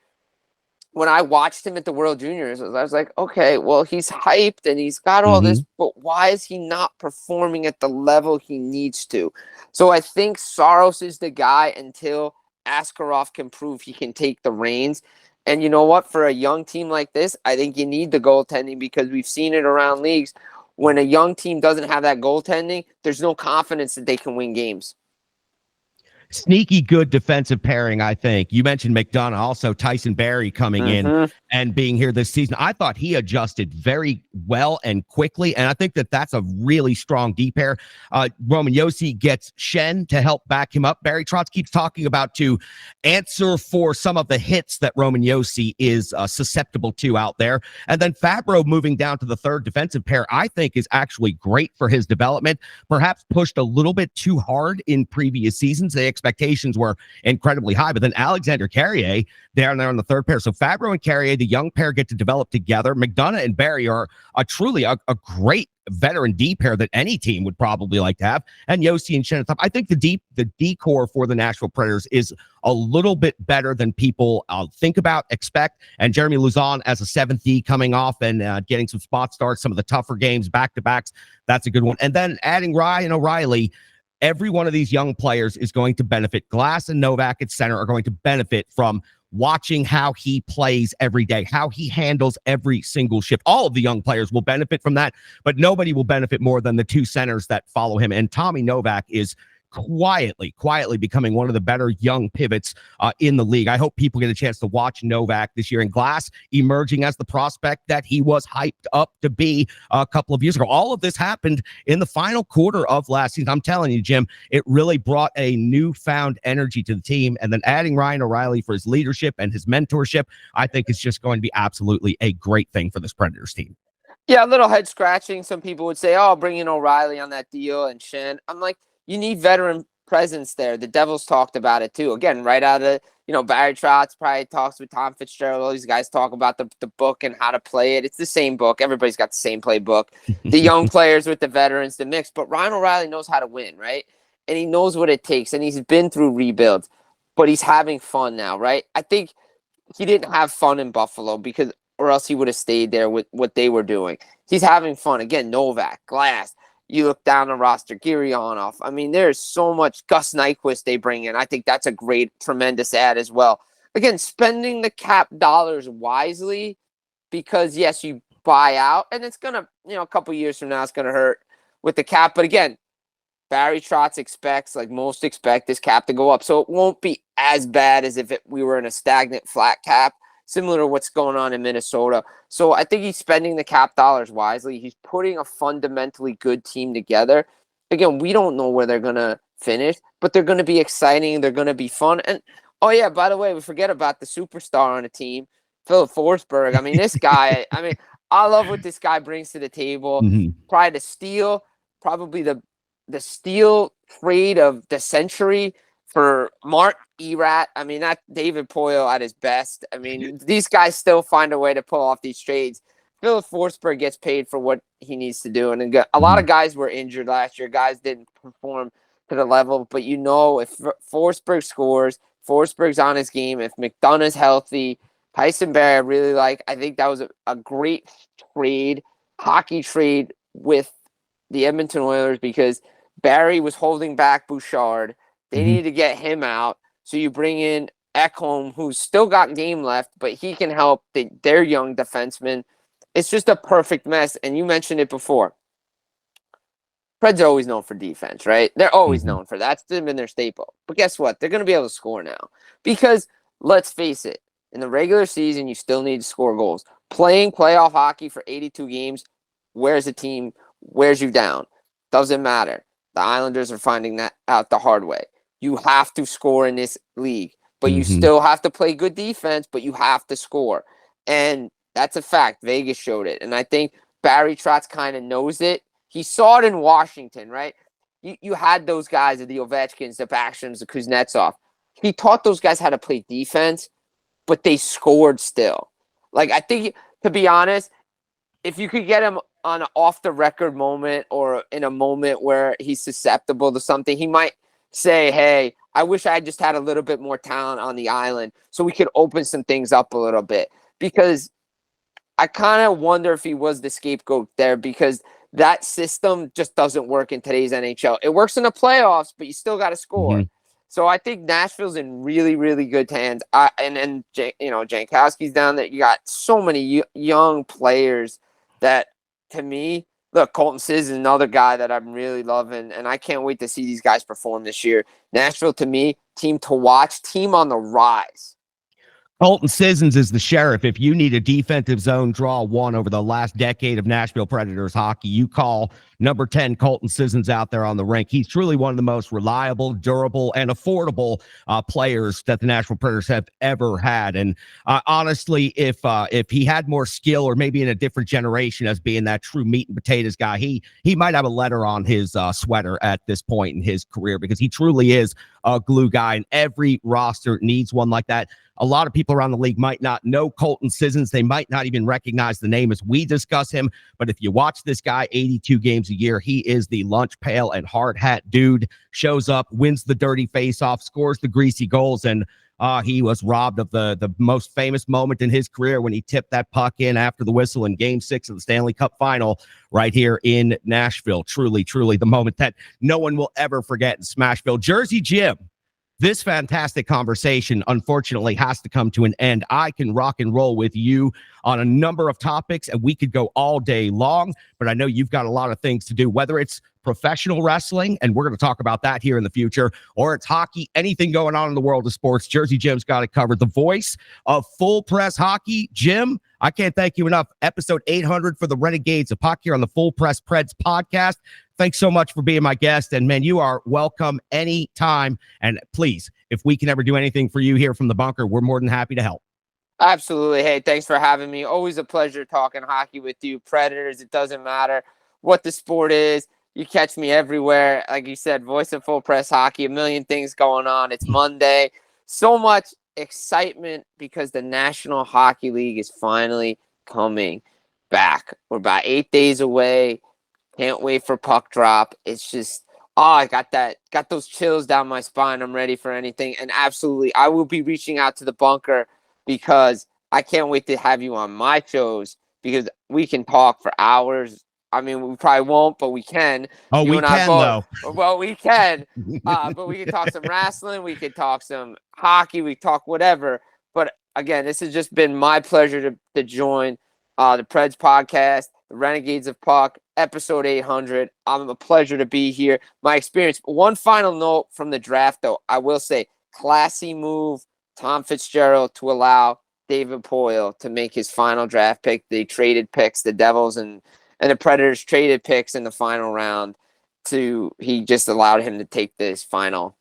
when I watched him at the World Juniors, I was like, okay, well, he's hyped and he's got all this, but why is he not performing at the level he needs to? So I think Saros is the guy until Askarov can prove he can take the reins. And you know what? For a young team like this, I think you need the goaltending, because we've seen it around leagues. When a young team doesn't have that goaltending, there's no confidence that they can win games. Sneaky good defensive pairing, I think. You mentioned McDonough, also Tyson Barrie coming in and being here this season. I thought he adjusted very well and quickly, and I think that's a really strong D pair. Roman Josi gets Shen to help back him up. Barry Trotz keeps talking about to answer for some of the hits that Roman Josi is susceptible to out there. And then Fabro moving down to the third defensive pair, I think is actually great for his development. Perhaps pushed a little bit too hard in previous seasons. They expectations were incredibly high. But then Alexander Carrier down there on the third pair. So Fabro and Carrier, the young pair, get to develop together. McDonough and Barry are truly a great veteran D pair that any team would probably like to have. And Yossi and Shen. I think the D core for the Nashville Predators is a little bit better than people think about, expect. And Jeremy Lauzon as a 7th D coming off and getting some spot starts, some of the tougher games, back-to-backs. That's a good one. And then adding Ryan O'Reilly, every one of these young players is going to benefit. Glass and Novak at center are going to benefit from watching how he plays every day, how he handles every single shift. All of the young players will benefit from that, but nobody will benefit more than the 2 centers that follow him. And Tommy Novak is quietly becoming one of the better young pivots in the league. I hope people get a chance to watch Novak this year. And Glass emerging as the prospect that he was hyped up to be a couple of years ago. All of this happened in the final quarter of last season. I'm telling you, Jim, it really brought a newfound energy to the team. And then adding Ryan O'Reilly for his leadership and his mentorship, I think is just going to be absolutely a great thing for this Predators team. Yeah, a little head scratching. Some people would say, oh, bring in O'Reilly on that deal and Shen. I'm like, you need veteran presence there. The Devils talked about it too. Again, right out of Barry Trotz probably talks with Tom Fitzgerald. All these guys talk about the book and how to play it. It's the same book. Everybody's got the same playbook. The young players with the veterans, the mix. But Ryan O'Reilly knows how to win, right? And he knows what it takes. And he's been through rebuilds. But he's having fun now, right? I think he didn't have fun in Buffalo or else he would have stayed there with what they were doing. He's having fun. Again, Novak, Glass. You look down the roster, Gurianov. I mean, there's so much. Gus Nyquist they bring in. I think that's a great, tremendous add as well. Again, spending the cap dollars wisely because, yes, you buy out. And it's going to, a couple years from now, it's going to hurt with the cap. But again, Barry Trotz expects, like most expect, this cap to go up. So it won't be as bad as if we were in a stagnant flat cap, similar to what's going on in Minnesota. So I think he's spending the cap dollars wisely. He's putting a fundamentally good team together. Again, we don't know where they're going to finish, but they're going to be exciting. They're going to be fun. And, oh, yeah, by the way, we forget about the superstar on the team, Philip Forsberg. I mean, this guy, I love what this guy brings to the table. Probably the steal, probably the steal trade of the century for Mark Erat. I mean, that David Poyle at his best. I mean, these guys still find a way to pull off these trades. Philip Forsberg gets paid for what he needs to do. And a lot of guys were injured last year. Guys didn't perform to the level. But if Forsberg scores, Forsberg's on his game. If McDonough's healthy, Tyson Barrie, I really like. I think that was a great hockey trade with the Edmonton Oilers because Barrie was holding back Bouchard. They need to get him out. So you bring in Ekholm, who's still got game left, but he can help their young defensemen. It's just a perfect mess. And you mentioned it before. Preds are always known for defense, right? They're always known for that. That's been their staple. But guess what? They're going to be able to score now. Because, let's face it, in the regular season, you still need to score goals. Playing playoff hockey for 82 games wears a team, wears you down. Doesn't matter. The Islanders are finding that out the hard way. You have to score in this league, but you still have to play good defense, but you have to score. And that's a fact. Vegas showed it. And I think Barry Trotz kind of knows it. He saw it in Washington, right? You had those guys, the Ovechkins, the Backströms, the Kuznetsov. He taught those guys how to play defense, but they scored still. Like, I think, to be honest, if you could get him on an off-the-record moment or in a moment where he's susceptible to something, he might say, hey, I wish I just had a little bit more talent on the island so we could open some things up a little bit. Because I kind of wonder if he was the scapegoat there because that system just doesn't work in today's NHL. It works in the playoffs, but you still got to score. So I think Nashville's in really, really good hands. And Jankowski's down there. You got so many young players that, to me, look, Colton Sis is another guy that I'm really loving, and I can't wait to see these guys perform this year. Nashville, to me, team to watch, team on the rise. Colton Sissons is the sheriff. If you need a defensive zone draw one over the last decade of Nashville Predators hockey, you call number 10 Colton Sissons out there on the rink. He's truly one of the most reliable, durable, and affordable players that the Nashville Predators have ever had. And honestly, if he had more skill, or maybe in a different generation as being that true meat and potatoes guy, he might have a letter on his sweater at this point in his career, because he truly is a glue guy, and every roster needs one like that. A lot of people around the league might not know Colton Sissons. They might not even recognize the name as we discuss him. But if you watch this guy 82 games a year, he is the lunch pail and hard hat dude. Shows up, wins the dirty face-off, scores the greasy goals, and he was robbed of the most famous moment in his career when he tipped that puck in after the whistle in Game 6 of the Stanley Cup Final right here in Nashville. Truly, truly the moment that no one will ever forget in Smashville. Jersey Jim, this fantastic conversation, unfortunately, has to come to an end. I can rock and roll with you on a number of topics, and we could go all day long, but I know you've got a lot of things to do, whether it's professional wrestling, and we're going to talk about that here in the future, or it's hockey, anything going on in the world of sports. Jersey Jim's got it covered. The voice of Full Press Hockey. Jim, I can't thank you enough. Episode 800 for the Renegades of Puck here on the Full Press Preds podcast. Thanks so much for being my guest. And man, you are welcome anytime. And please, if we can ever do anything for you here from the bunker, we're more than happy to help. Absolutely. Hey, thanks for having me. Always a pleasure talking hockey with you. Predators, it doesn't matter what the sport is. You catch me everywhere. Like you said, voice of Full Press Hockey, a million things going on. It's Monday. So much excitement because the National Hockey League is finally coming back. We're about 8 days away. Can't wait for puck drop. It's just, I got those chills down my spine. I'm ready for anything. And absolutely, I will be reaching out to the bunker because I can't wait to have you on my shows, because we can talk for hours. I mean, we probably won't, but we can. Oh, we can, though. Well, we can. But we can talk some wrestling. We could talk some hockey. We talk whatever. But again, this has just been my pleasure to join the Preds podcast, the Renegades of Puck, episode 800. I'm a pleasure to be here. My experience. One final note from the draft, though. I will say, classy move, Tom Fitzgerald, to allow David Poile to make his final draft pick. They traded picks, the Devils and the Predators traded picks in the final round. He just allowed him to take this final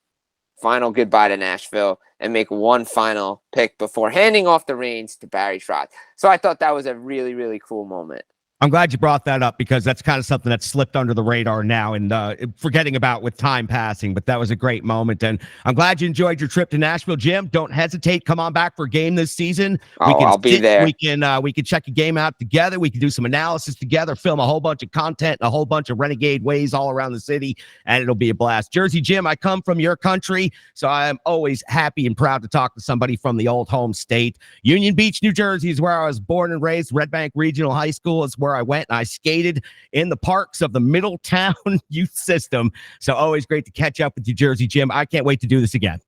goodbye to Nashville and make one final pick before handing off the reins to Barry Trotz. So I thought that was a really, really cool moment. I'm glad you brought that up, because that's kind of something that's slipped under the radar now and forgetting about with time passing. But that was a great moment, and I'm glad you enjoyed your trip to Nashville. Jim, don't hesitate. Come on back for a game this season. I'll be there. We can check a game out together. We can do some analysis together, film a whole bunch of content, a whole bunch of Renegade ways all around the city, and it'll be a blast. Jersey Jim, I come from your country, so I am always happy and proud to talk to somebody from the old home state. Union Beach, New Jersey is where I was born and raised. Red Bank Regional High School is where I went, and I skated in the parks of the Middletown youth system. So always great to catch up with you, Jersey Jim. I can't wait to do this again.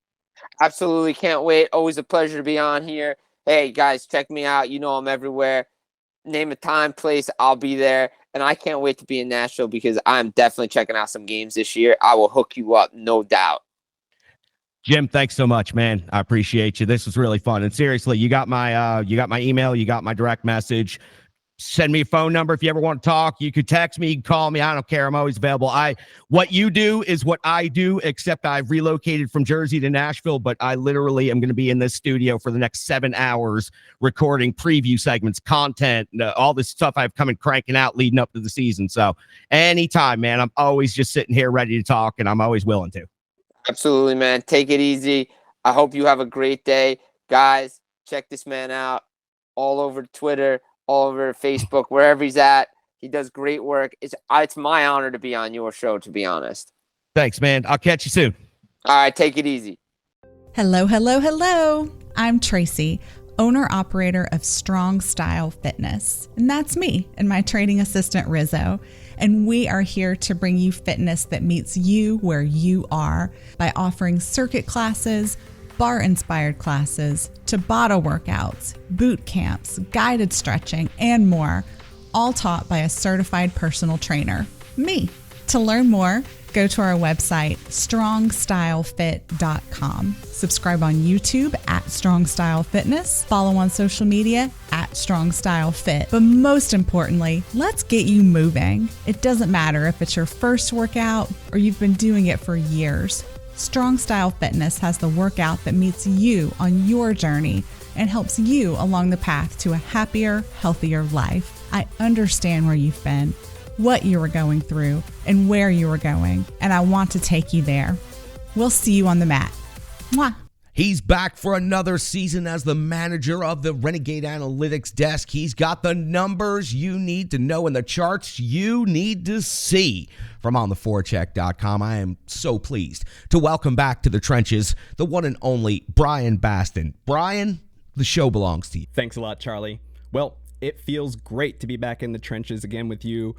Absolutely can't wait. Always a pleasure to be on here. Hey, guys, check me out. You know I'm everywhere. Name a time, place, I'll be there. And I can't wait to be in Nashville, because I'm definitely checking out some games this year. I will hook you up, no doubt. Jim, thanks so much, man. I appreciate you. This was really fun. And seriously, you got my email, you got my direct message. Send me a phone number if you ever want to talk. You could text me, you can call me. I don't care. I'm always available. What you do is what I do, except I've relocated from Jersey to Nashville, but I literally am going to be in this studio for the next 7 hours recording preview segments, content, all this stuff I've come and cranking out leading up to the season. So anytime, man, I'm always just sitting here ready to talk, and I'm always willing to. Absolutely, man. Take it easy. I hope you have a great day. Guys, check this man out all over Twitter, all over Facebook, wherever he's at. He does great work. It's my honor to be on your show, to be honest. Thanks, man. I'll catch you soon. All right, take it easy. Hello, hello, hello. I'm Tracy, owner-operator of Strong Style Fitness. And that's me and my training assistant, Rizzo. And we are here to bring you fitness that meets you where you are by offering circuit classes, bar-inspired classes, Tabata workouts, boot camps, guided stretching, and more, all taught by a certified personal trainer, me. To learn more, Go to our website, strongstylefit.com. Subscribe on YouTube at Strong Style Fitness. Follow on social media at Strong Style Fit. But most importantly, let's get you moving. It doesn't matter if it's your first workout or you've been doing it for years. Strong Style Fitness has the workout that meets you on your journey and helps you along the path to a happier, healthier life. I understand where you've been, what you were going through, and where you were going, and I want to take you there. We'll see you on the mat. Mwah. He's back for another season as the manager of the Renegade Analytics desk. He's got the numbers you need to know and the charts you need to see. From ontheforecheck.com, I am so pleased to welcome back to the trenches the one and only Brian Baston. Brian, the show belongs to you. Thanks a lot, Charlie. Well, it feels great to be back in the trenches again with you,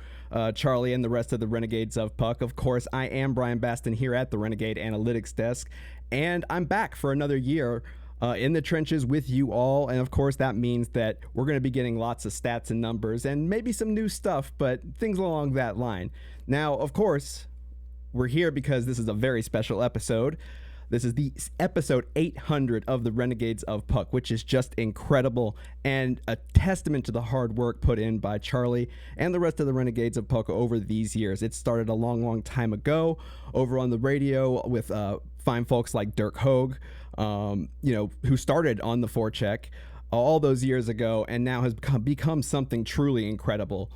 Charlie, and the rest of the Renegades of Puck. Of course, I am Brian Baston here at the Renegade Analytics desk, and I'm back for another year in the trenches with you all. And of course, that means that we're going to be getting lots of stats and numbers and maybe some new stuff, but things along that line. Now, of course, we're here because this is a very special episode. This is the episode 800 of the Renegades of Puck, which is just incredible and a testament to the hard work put in by Charlie and the rest of the Renegades of Puck over these years. It started a long, long time ago over on the radio with fine folks like Dirk Hogue, who started on the forecheck all those years ago and now has become something truly incredible.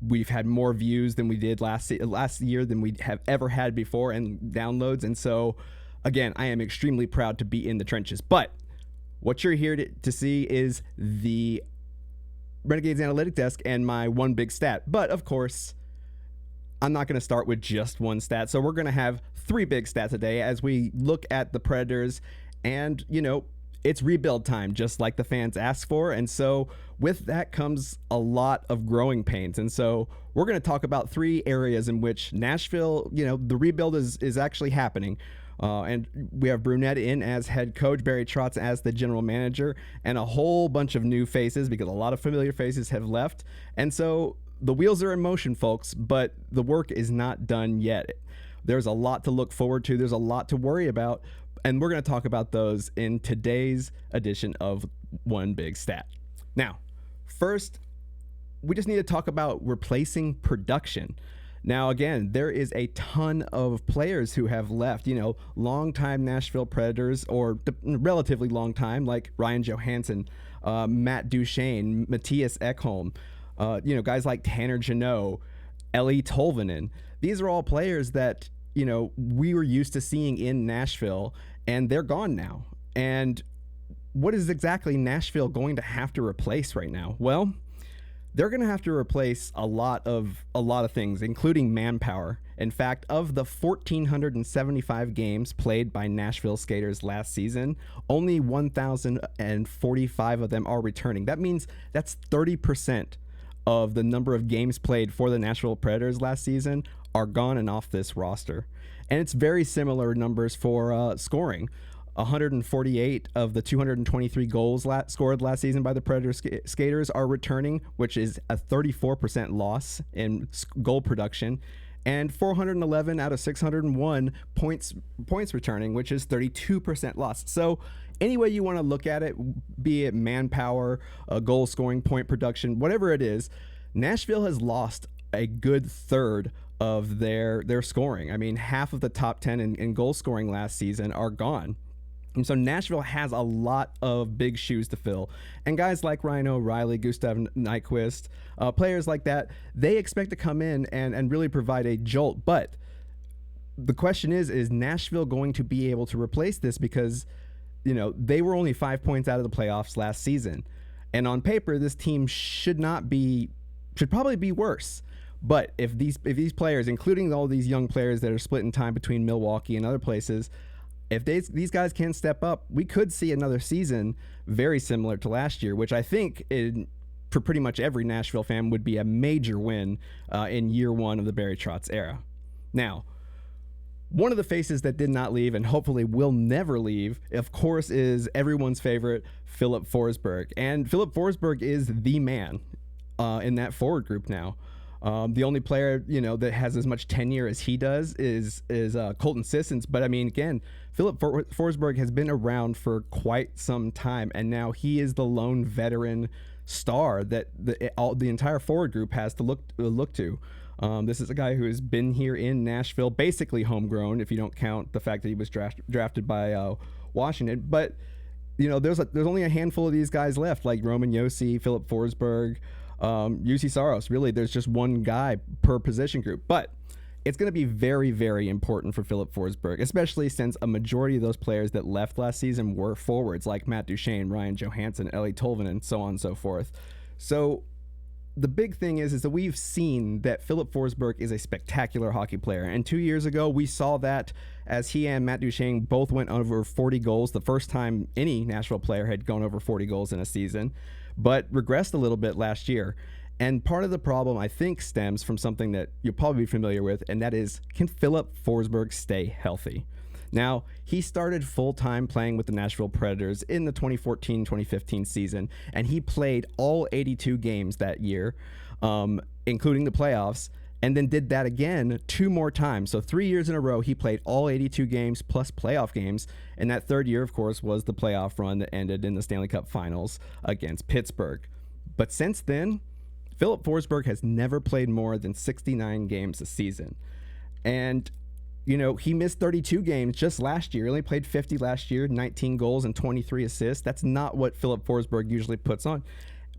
We've had more views than we did last year than we have ever had before, and downloads. And so, again, I am extremely proud to be in the trenches. But what you're here to see is the Renegades Analytic Desk and my one big stat. But, of course, I'm not going to start with just one stat. So we're going to have three big stats today as we look at the Predators. And, it's rebuild time, just like the fans asked for. And so with that comes a lot of growing pains. And so we're going to talk about three areas in which Nashville, the rebuild is actually happening. And we have Brunette in as head coach, Barry Trotz as the general manager, and a whole bunch of new faces because a lot of familiar faces have left. And so the wheels are in motion, folks, but the work is not done yet. There's a lot to look forward to. There's a lot to worry about. And we're going to talk about those in today's edition of One Big Stat. Now, first, we just need to talk about replacing production. Now, again, there is a ton of players who have left, longtime Nashville Predators or relatively long time, like Ryan Johansson, Matt Duchene, Matthias Ekholm, guys like Tanner Jeannot, Eli Tolvanen. These are all players that, we were used to seeing in Nashville, and they're gone now. And what is exactly Nashville going to have to replace right now? Well, they're going to have to replace a lot of things, including manpower. In fact, of the 1,475 games played by Nashville skaters last season, only 1,045 of them are returning. That means that's 30% of the number of games played for the Nashville Predators last season are gone and off this roster. And it's very similar numbers for scoring. 148 of the 223 goals scored last season by the Predator skaters are returning, which is a 34% loss in goal production, and 411 out of 601 points returning, which is 32% loss. So any way you want to look at it, be it manpower, goal scoring, point production, whatever it is, Nashville has lost a good third of their scoring. I mean, half of the top 10 in goal scoring last season are gone. And so Nashville has a lot of big shoes to fill. And guys like Ryan O'Reilly, Gustav Nyquist, players like that, they expect to come in and really provide a jolt. But the question is Nashville going to be able to replace this? Because, they were only 5 points out of the playoffs last season. And on paper, this team should probably be worse. But if these players, including all these young players that are split in time between Milwaukee and other places, if these guys can step up, we could see another season very similar to last year, which I think for pretty much every Nashville fan would be a major win in year one of the Barry Trotz era. Now, one of the faces that did not leave and hopefully will never leave, of course, is everyone's favorite, Filip Forsberg. And Filip Forsberg is the man in that forward group now. The only player, that has as much tenure as he does is Colton Sissons. But I mean, again, Philip Forsberg has been around for quite some time, and now he is the lone veteran star that the entire forward group has to look to. This is a guy who has been here in Nashville, basically homegrown, if you don't count the fact that he was drafted by Washington. But there's only a handful of these guys left, like Roman Josi, Philip Forsberg, UC Saros. Really, there's just one guy per position group. But it's going to be very, very important for Philip Forsberg, especially since a majority of those players that left last season were forwards, like Matt Duchene, Ryan Johansson, Ellie Tolvanen, and so on and so forth. So the big thing is that we've seen that Philip Forsberg is a spectacular hockey player. And 2 years ago, we saw that as he and Matt Duchene both went over 40 goals, the first time any Nashville player had gone over 40 goals in a season, but regressed a little bit last year. And part of the problem, I think, stems from something that you'll probably be familiar with, and that is, can Philip Forsberg stay healthy? Now, he started full-time playing with the Nashville Predators in the 2014-2015 season, and he played all 82 games that year, including the playoffs, and then did that again 2 more times. So 3 years in a row, he played all 82 games plus playoff games, and that third year, of course, was the playoff run that ended in the Stanley Cup Finals against Pittsburgh. But since then, Philip Forsberg has never played more than 69 games a season. And he missed 32 games just last year. He only played 50 last year, 19 goals and 23 assists. That's not what Philip Forsberg usually puts on.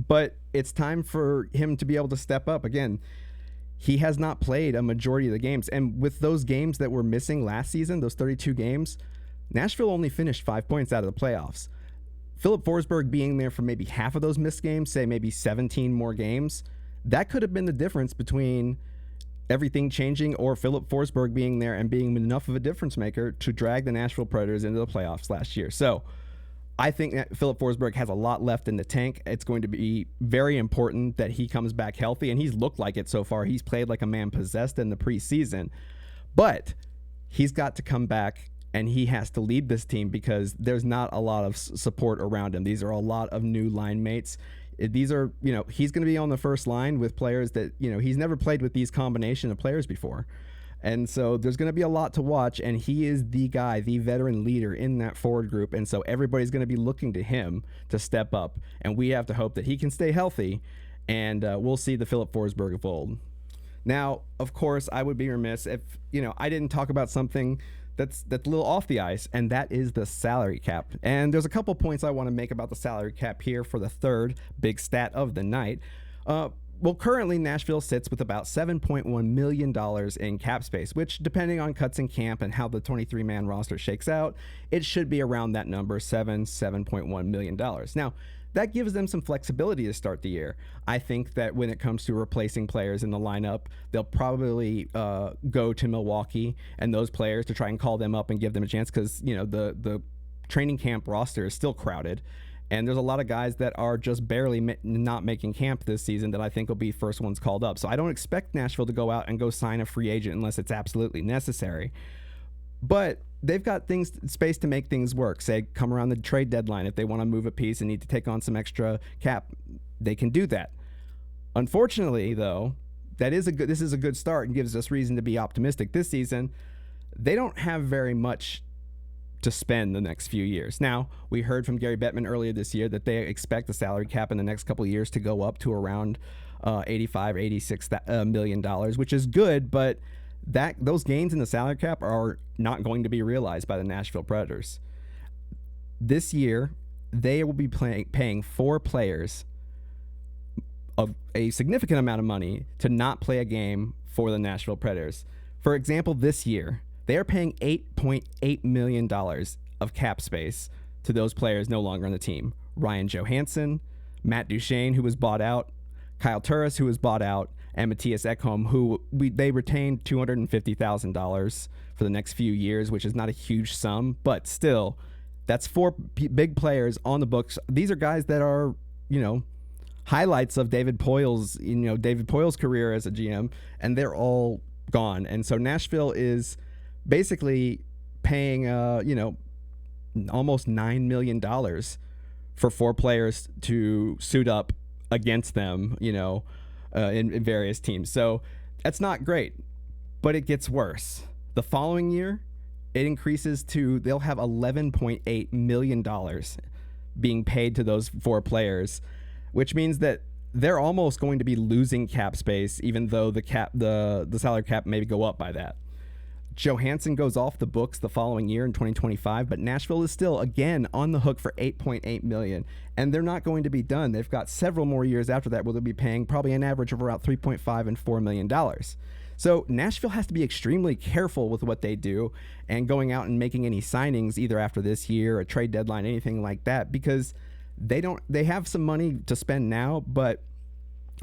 But it's time for him to be able to step up. Again, he has not played a majority of the games. And with those games that were missing last season, those 32 games, Nashville only finished 5 points out of the playoffs. Philip Forsberg being there for maybe half of those missed games, say maybe 17 more games, that could have been the difference between everything changing or Philip Forsberg being there and being enough of a difference maker to drag the Nashville Predators into the playoffs last year. So I think that Philip Forsberg has a lot left in the tank. It's going to be very important that he comes back healthy, and he's looked like it so far. He's played like a man possessed in the preseason, but he's got to come back and he has to lead this team because there's not a lot of support around him. These are a lot of new line mates. These are, he's going to be on the first line with players that, he's never played with these combination of players before. And so there's going to be a lot to watch, and he is the guy, the veteran leader in that forward group. And so everybody's going to be looking to him to step up, and we have to hope that he can stay healthy, and we'll see the Philip Forsberg of old. Now, of course, I would be remiss if, I didn't talk about something that's a little off the ice, and that is the salary cap. And there's a couple points I want to make about the salary cap here for the third big stat of the night. Well, currently Nashville sits with about $7.1 million in cap space, which, depending on cuts in camp and how the 23-man roster shakes out, it should be around that number, $7.1 million. Now, that gives them some flexibility to start the year. I think that when it comes to replacing players in the lineup, they'll probably go to Milwaukee and those players to try and call them up and give them a chance because, the training camp roster is still crowded. And there's a lot of guys that are just barely not making camp this season that I think will be first ones called up. So I don't expect Nashville to go out and go sign a free agent unless it's absolutely necessary. But they've got space to make things work. Say, come around the trade deadline, if they want to move a piece and need to take on some extra cap, they can do that. Unfortunately, though, this is a good start and gives us reason to be optimistic this season. They don't have very much to spend the next few years. Now, we heard from Gary Bettman earlier this year that they expect the salary cap in the next couple of years to go up to around $86 million, which is good, but those gains in the salary cap are not going to be realized by the Nashville Predators. This year, they will be paying 4 players a significant amount of money to not play a game for the Nashville Predators. For example, this year, they are paying $8.8 million of cap space to those players no longer on the team. Ryan Johansson, Matt Duchene, who was bought out, Kyle Turris, who was bought out, and Matthias Ekholm, who they retained $250,000 for the next few years, which is not a huge sum, but still, that's 4 big players on the books. These are guys that are, highlights of David Poyle's career as a GM, and they're all gone. And so Nashville is basically paying, almost $9 million for 4 players to suit up against them, in various teams. So that's not great, but it gets worse. The following year, it increases to, they'll have $11.8 million being paid to those 4 players, which means that they're almost going to be losing cap space, even though the salary cap may go up by that. Johansson goes off the books the following year in 2025, but Nashville is still again on the hook for $8.8 million, and they're not going to be done. They've got several more years after that where they'll be paying probably an average of around $3.5 and $4 million. So Nashville has to be extremely careful with what they do and going out and making any signings either after this year, a trade deadline, anything like that, because they have some money to spend now, but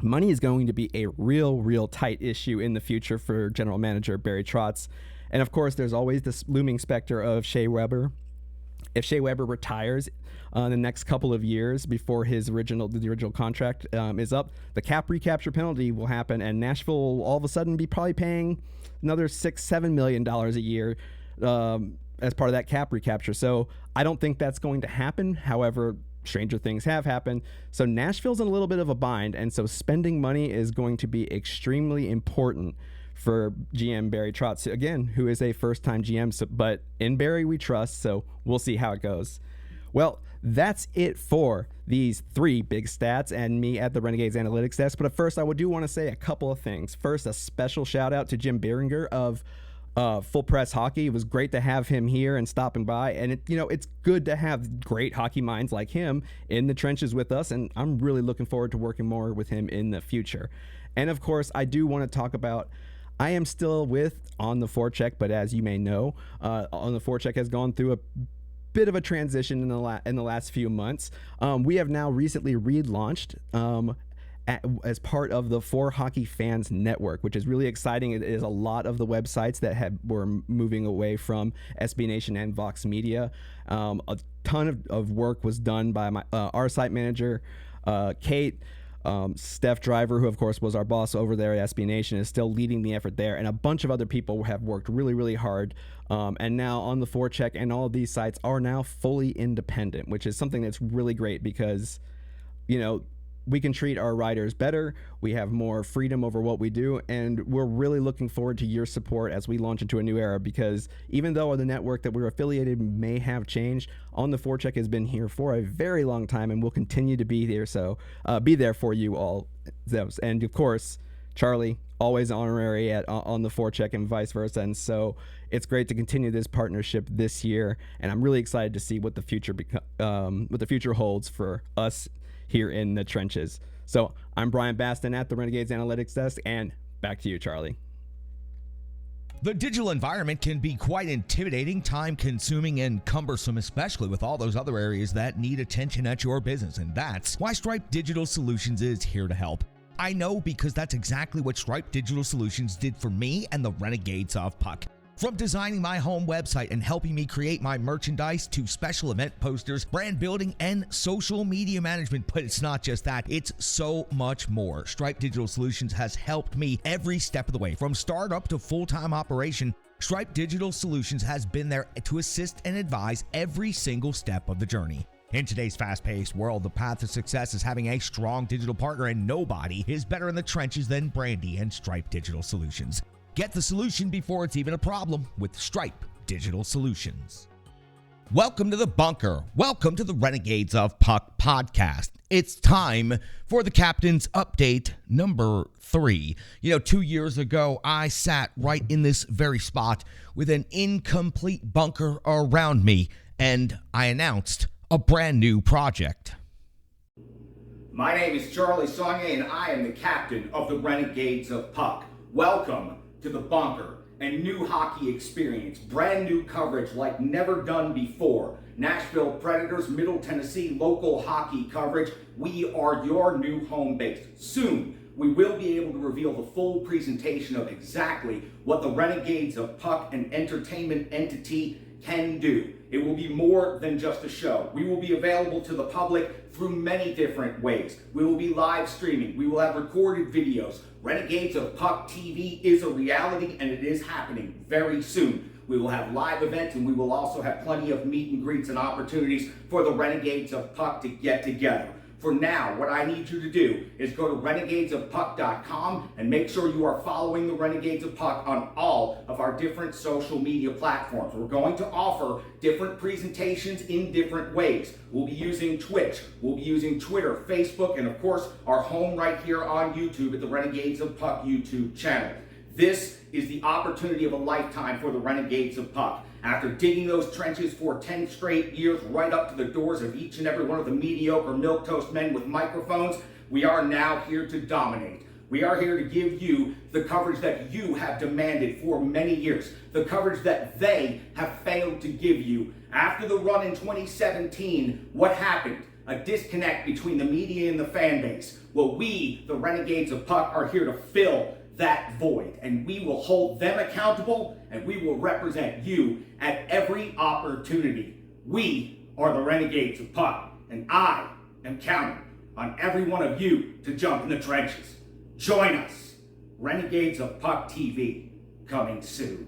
money is going to be a real tight issue in the future for general manager Barry Trotz. And of course, there's always this looming specter of Shea Weber. If Shea Weber retires in the next couple of years before the original contract is up, the cap recapture penalty will happen, and Nashville will all of a sudden be probably paying another $6-7 million a year as part of that cap recapture. So I don't think that's going to happen. However, stranger things have happened. So Nashville's in a little bit of a bind, and so spending money is going to be extremely important for GM Barry Trotz, again, who is a first-time GM, but in Barry we trust, so we'll see how it goes. Well, that's it for these 3 big stats and me at the Renegades Analytics Desk. But first, I do want to say a couple of things. First, a special shout-out to Jim Beringer of Full Press Hockey. It was great to have him here and stopping by, and it's good to have great hockey minds like him in the trenches with us, and I'm really looking forward to working more with him in the future. And of course, I do want to talk about, I am still with On the Forecheck, but as you may know, On the Forecheck has gone through a bit of a transition in the last few months. We have now recently relaunched as part of the For Hockey Fans Network, which is really exciting. It is a lot of the websites that were moving away from SB Nation and Vox Media. A ton of work was done by our site manager, Kate. Steph Driver, who of course was our boss over there at SB Nation, is still leading the effort there, and a bunch of other people have worked really hard, and now On the Forecheck and all of these sites are now fully independent, which is something that's really great because we can treat our writers better, we have more freedom over what we do, and we're really looking forward to your support as we launch into a new era, because even though the network that we're affiliated may have changed, On the Forecheck has been here for a very long time and will continue to be there, so be there for you all. And of course, Charlie, always honorary at On the Forecheck and vice versa, and so it's great to continue this partnership this year, and I'm really excited to see what the future holds for us here in the trenches. So I'm Brian Baston at the Renegades Analytics Desk, and back to you, Charlie. The digital environment can be quite intimidating, time-consuming, and cumbersome, especially with all those other areas that need attention at your business, and that's why Stripe Digital Solutions is here to help. I know, because that's exactly what Stripe Digital Solutions did for me and the Renegades of Puck. From designing my home website and helping me create my merchandise to special event posters, brand building, and social media management. But it's not just that, it's so much more. Stripe Digital Solutions has helped me every step of the way. From startup to full-time operation, Stripe Digital Solutions has been there to assist and advise every single step of the journey. In today's fast-paced world, the path to success is having a strong digital partner, and nobody is better in the trenches than Brandy and Stripe Digital Solutions. Get the solution before it's even a problem with Stripe Digital Solutions. Welcome to the bunker. Welcome to the Renegades of Puck podcast. It's time for the captain's update number 3. 2 years ago, I sat right in this very spot with an incomplete bunker around me, and I announced a brand new project. My name is Charlie Saunier, and I am the captain of the Renegades of Puck. Welcome to the bunker, a new hockey experience, brand new coverage like never done before. Nashville Predators, Middle Tennessee local hockey coverage. We are your new home base. Soon, we will be able to reveal the full presentation of exactly what the Renegades of Puck, an entertainment entity, can do. It will be more than just a show. We will be available to the public through many different ways. We will be live streaming. We will have recorded videos. Renegades of Puck TV is a reality, and it is happening very soon. We will have live events, and we will also have plenty of meet and greets and opportunities for the Renegades of Puck to get together. For now, what I need you to do is go to renegadesofpuck.com and make sure you are following the Renegades of Puck on all of our different social media platforms. We're going to offer different presentations in different ways. We'll be using Twitch, we'll be using Twitter, Facebook, and of course, our home right here on YouTube at the Renegades of Puck YouTube channel. This is the opportunity of a lifetime for the Renegades of Puck. After digging those trenches for 10 straight years, right up to the doors of each and every one of the mediocre milquetoast men with microphones, we are now here to dominate. We are here to give you the coverage that you have demanded for many years, the coverage that they have failed to give you. After the run in 2017, what happened? A disconnect between the media and the fan base. Well, we, the Renegades of Puck, are here to fill that void, and we will hold them accountable, and we will represent you at every opportunity. We are the Renegades of Puck, and I am counting on every one of you to jump in the trenches. Join us. Renegades of Puck TV, coming soon.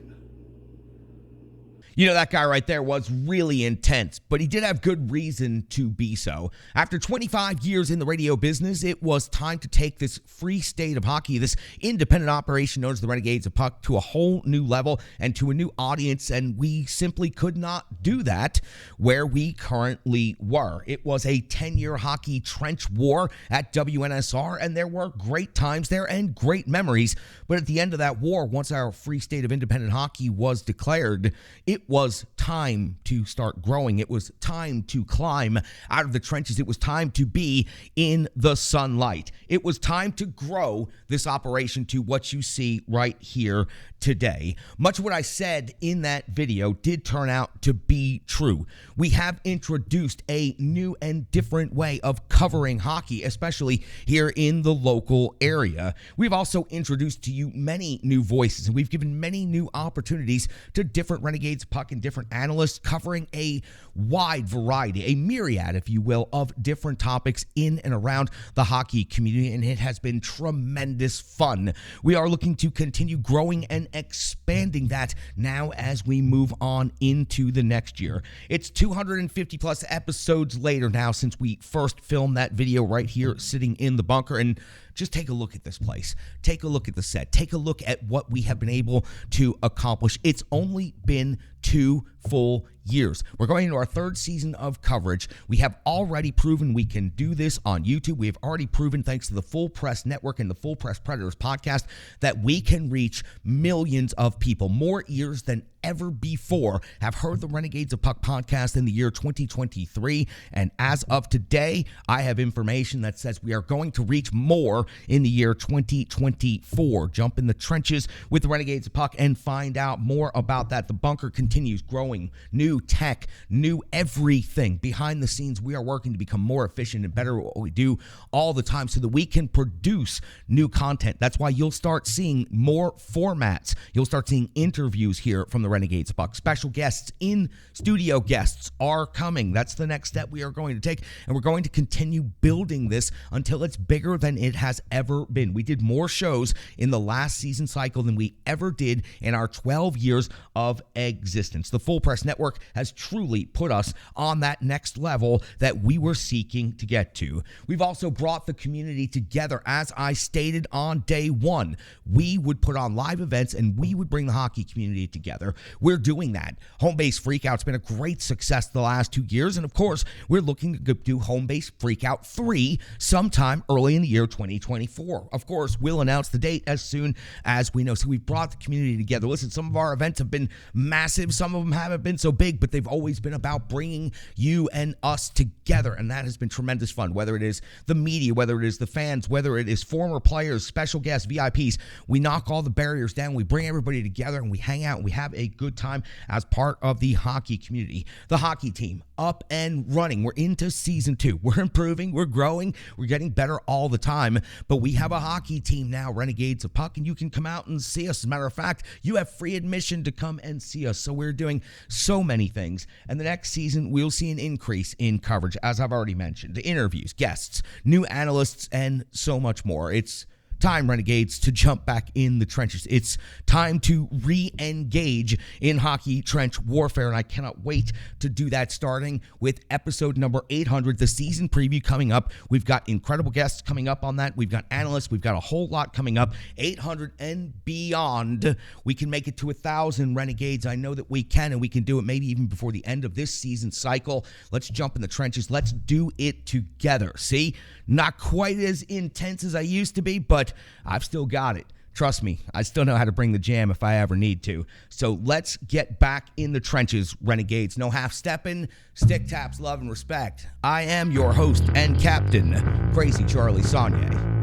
You know, that guy right there was really intense, but he did have good reason to be so. After 25 years in the radio business, it was time to take this free state of hockey, this independent operation known as the Renegades of Puck, to a whole new level and to a new audience, and we simply could not do that where we currently were. It was a 10-year hockey trench war at WNSR, and there were great times there and great memories, but at the end of that war, once our free state of independent hockey was declared, it was time to start growing. It was time to climb out of the trenches. It was time to be in the sunlight. It was time to grow this operation to what you see right here today. Much of what I said in that video did turn out to be true. We have introduced a new and different way of covering hockey, especially here in the local area. We've also introduced to you many new voices, and we've given many new opportunities to different Renegades Puck and different analysts covering a wide variety, a myriad, if you will, of different topics in and around the hockey community, and it has been tremendous fun. We are looking to continue growing and expanding that now as we move on into the next year. It's 250 plus episodes later now since we first filmed that video right here sitting in the bunker, and just take a look at this place. Take a look at the set. Take a look at what we have been able to accomplish. It's only been 2 full years. We're going into our 3rd season of coverage. We have already proven we can do this on YouTube. We have already proven, thanks to the Full Press Network and the Full Press Predators podcast, that we can reach millions of people. More ears than ever before have heard the Renegades of Puck podcast in the year 2023. And as of today, I have information that says we are going to reach more in the year 2024. Jump in the trenches with the Renegades of Puck and find out more about that. The bunker continues growing. New tech, new everything. Behind the scenes, we are working to become more efficient and better at what we do all the time so that we can produce new content. That's why you'll start seeing more formats. You'll start seeing interviews here from the Renegades of Puck. Special guests, in-studio guests are coming. That's the next step we are going to take, and we're going to continue building this until it's bigger than it has ever been. We did more shows in the last season cycle than we ever did in our 12 years of existence. The Full Press Network has truly put us on that next level that we were seeking to get to. We've also brought the community together. As I stated on day one, we would put on live events and we would bring the hockey community together. We're doing that. Home Base Freakout's been a great success the last 2 years, and of course, we're looking to do Home Base Freakout 3 sometime early in the year 2024. Of course, we'll announce the date as soon as we know. So we've brought the community together. Listen, some of our events have been massive. Some of them haven't been so big, but they've always been about bringing you and us together, and that has been tremendous fun. Whether it is the media, whether it is the fans, whether it is former players, special guests, VIPs, we knock all the barriers down. We bring everybody together, and we hang out, and we have a good time as part of the hockey community. The hockey team up and running. We're into season 2. We're improving. We're growing. We're getting better all the time, but we have a hockey team now, Renegades of Puck, and you can come out and see us. As a matter of fact, you have free admission to come and see us. So we're doing so many things, and the next season we'll see an increase in coverage, as I've already mentioned. The interviews, guests, new analysts, and so much more. It's time, Renegades, to jump back in the trenches. It's time to re-engage in hockey trench warfare, and I cannot wait to do that, starting with episode number 800, the season preview coming up. We've got incredible guests coming up on that. We've got analysts. We've got a whole lot coming up. 800 and beyond. We can make it to 1,000, Renegades. I know that we can, and we can do it maybe even before the end of this season cycle. Let's jump in the trenches. Let's do it together. See? Not quite as intense as I used to be, but I've still got it. Trust me, I still know how to bring the jam if I ever need to. So let's get back in the trenches, Renegades. No half-stepping, stick taps, love, and respect. I am your host and captain, Crazy Charlie Saunier.